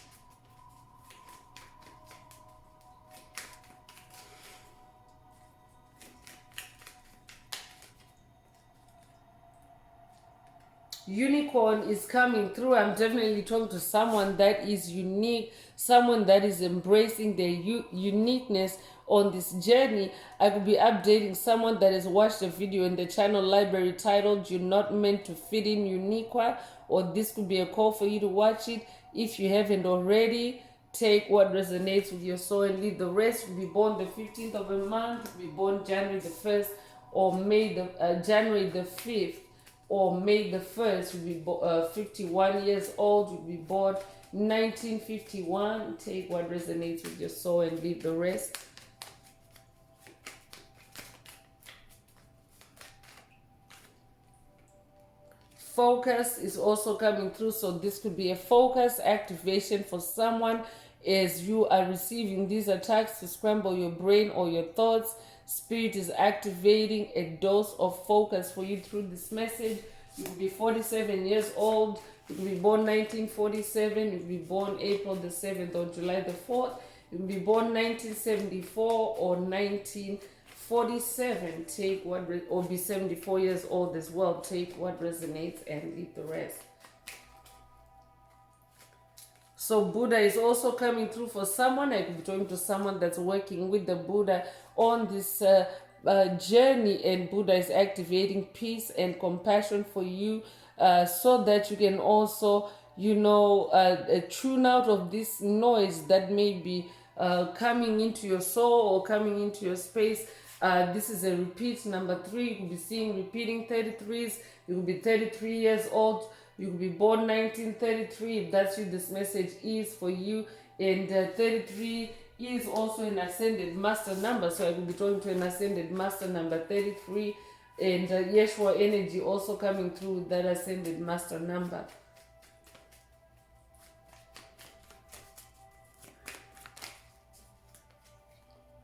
Unicorn is coming through. I'm definitely talking to someone that is unique, someone that is embracing their uniqueness on this journey. I could be updating someone that has watched a video in the channel library titled "You're Not Meant to Fit in Uniqua," or this could be a call for you to watch it if you haven't already. Take what resonates with your soul and leave the rest. You'll be born the 15th of a month. You'll be born January the 1st or January the 5th. Or May the 1st, you'll be 51 years old. You'll be born 1951. Take what resonates with your soul and leave the rest. Focus is also coming through, so this could be a focus activation for someone as you are receiving these attacks to scramble your brain or your thoughts. Spirit is activating a dose of focus for you through this message. You will be 47 years old. You will be born 1947. You will be born April the 7th or July the 4th. You will be born 1974 or 1947. Take what, or be 74 years old as well. Take what resonates and leave the rest. So Buddha is also coming through for someone. I could be talking to someone that's working with the Buddha on this journey, and Buddha is activating peace and compassion for you so that you can also, tune out of this noise that may be coming into your soul or coming into your space. This is a repeat number 3. You could be seeing repeating 33s. You could be 33 years old. You could be born 1933. If that's you, this message is for you. And 33 is also an ascended master number. So I will be talking to an ascended master number 33. And Yeshua energy also coming through with that ascended master number.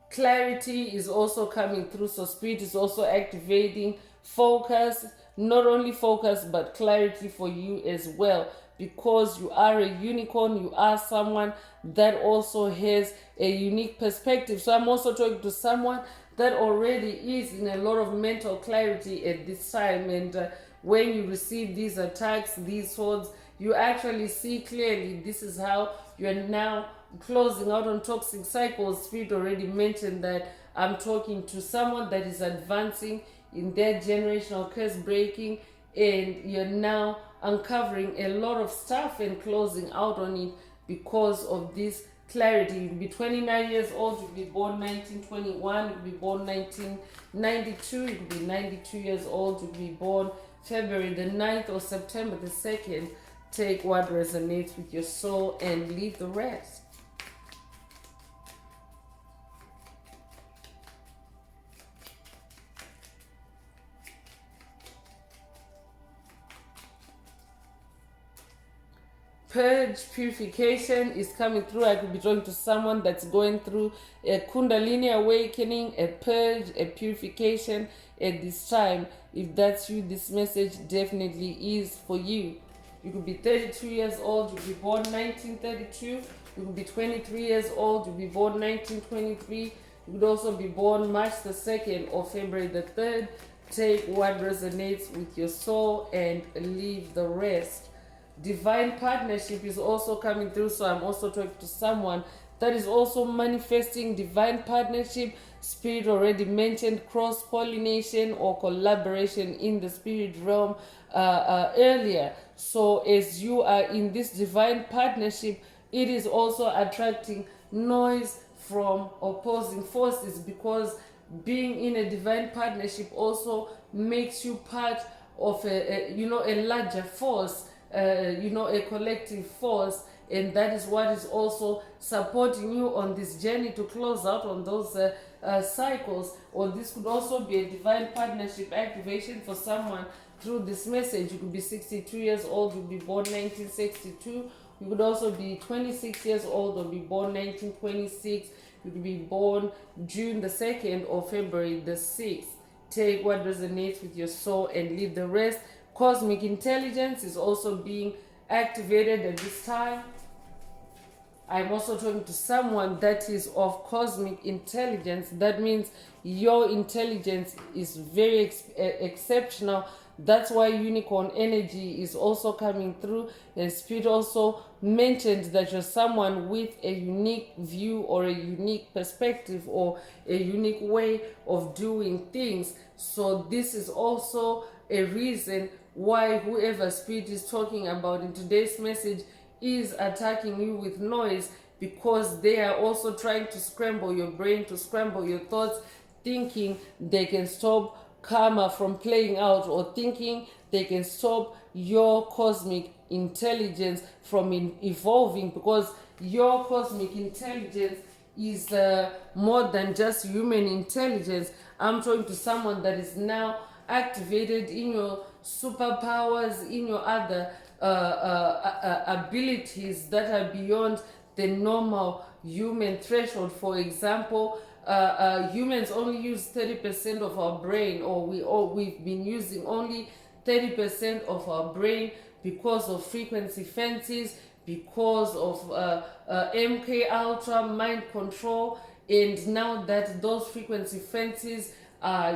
Clarity is also coming through. So spirit is also activating focus. Not only focus, but clarity for you as well. Because you are a unicorn, you are someone that also has a unique perspective. So I'm also talking to someone that already is in a lot of mental clarity at this time. And when you receive these attacks, these swords, you actually see clearly. This is how you are now closing out on toxic cycles. Spirit already mentioned that I'm talking to someone that is advancing in their generational curse breaking, and you're now uncovering a lot of stuff and closing out on it because of this clarity. You'll be 29 years old. You'll be born 1921. You'll be born 1992. You'll be 92 years old. You'll be born February the 9th or September the 2nd. Take what resonates with your soul and leave the rest. purge, purification is coming through. I could be talking to someone that's going through a Kundalini awakening, a purge, a purification at this time. If that's you, this message definitely is for you. You could be 32 years old, you could be born 1932. You could be 23 years old, you could be born 1923. You could also be born March the 2nd or February the 3rd. Take what resonates with your soul and leave the rest. Divine partnership is also coming through, so I'm also talking to someone that is also manifesting divine partnership. Spirit already mentioned cross-pollination or collaboration in the spirit realm earlier. So as you are in this divine partnership, it is also attracting noise from opposing forces, because being in a divine partnership also makes you part of a larger force, a collective force, and that is what is also supporting you on this journey to close out on those cycles. Or this could also be a divine partnership activation for someone through this message. You could be 62 years old, you could be born 1962. You could also be 26 years old or be born 1926. You could be born June the 2nd or February the 6th. Take what resonates with your soul and leave the rest. Cosmic intelligence is also being activated at this time. I'm also talking to someone that is of cosmic intelligence. That means your intelligence is very exceptional. That's why unicorn energy is also coming through. And Spirit also mentioned that you're someone with a unique view or a unique perspective or a unique way of doing things. So this is also a reason why whoever Spirit is talking about in today's message is attacking you with noise, because they are also trying to scramble your brain, to scramble your thoughts, thinking they can stop karma from playing out, or thinking they can stop your cosmic intelligence from evolving, because your cosmic intelligence is more than just human intelligence. I'm talking to someone that is now activated in your superpowers, in your other abilities that are beyond the normal human threshold. For example, humans only use 30% of our brain, or we've been using only 30% of our brain because of frequency fences, because of MK Ultra mind control. And now that those frequency fences are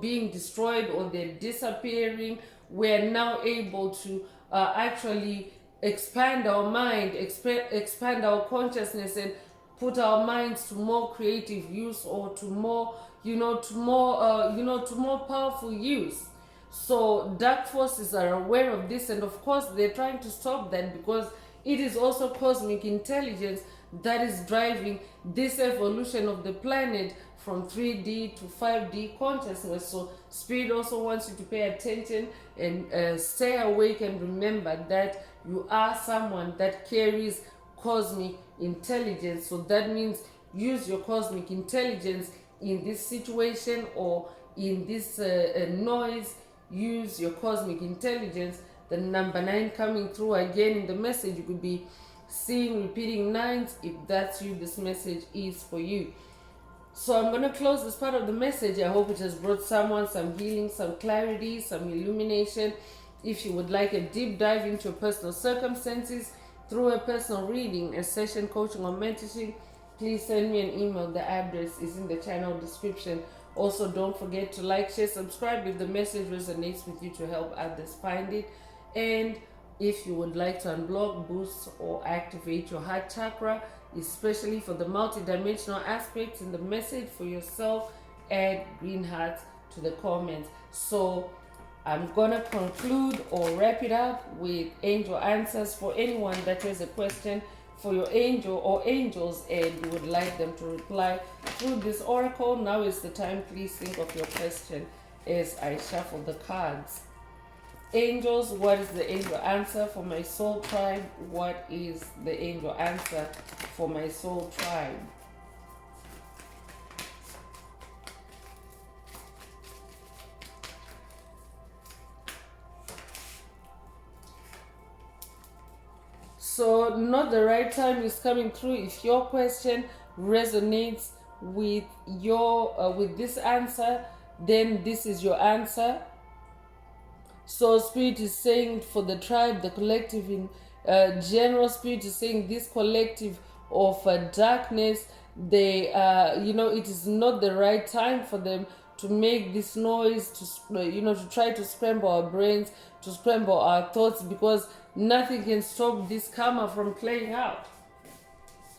being destroyed or they're disappearing, we're now able to actually expand our mind, expand our consciousness, and put our minds to more creative use, or to more to more powerful use. So dark forces are aware of this, and of course they're trying to stop that, because it is also cosmic intelligence that is driving this evolution of the planet from 3D to 5D consciousness. So Spirit also wants you to pay attention and stay awake, and remember that you are someone that carries cosmic intelligence. So that means use your cosmic intelligence in this situation or in this noise. Use your cosmic intelligence. The number 9 coming through again in the message. You could be seeing repeating 9s. If that's you, this message is for you. So I'm going to close this part of the message. I hope it has brought someone some healing, some clarity, some illumination. If you would like a deep dive into your personal circumstances through a personal reading, a session, coaching, or mentorship, please send me an email. The address is in the channel description. Also, don't forget to like, share, subscribe if the message resonates with you, to help others find it. And if you would like to unblock, boost, or activate your heart chakra, especially for the multidimensional aspects in the message for yourself, add green hearts to the comments. So I'm gonna conclude or wrap it up with angel answers for anyone that has a question for your angel or angels and you would like them to reply through this oracle. Now is the time. Please think of your question as I shuffle the cards. Angels, what is the angel answer for my soul tribe? What is the angel answer for my soul tribe? So not the right time is coming through. If your question resonates with with this answer, then this is your answer. So Spirit is saying for the tribe, the collective in general, Spirit is saying this collective of darkness, they it is not the right time for them to make this noise, to try to scramble our brains, to scramble our thoughts, because nothing can stop this karma from playing out.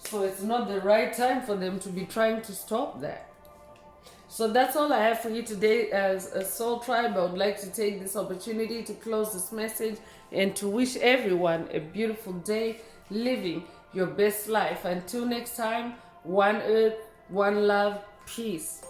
So it's not the right time for them to be trying to stop that. So that's all I have for you today as a soul tribe. I would like to take this opportunity to close this message and to wish everyone a beautiful day living your best life. Until next time, one earth, one love, peace.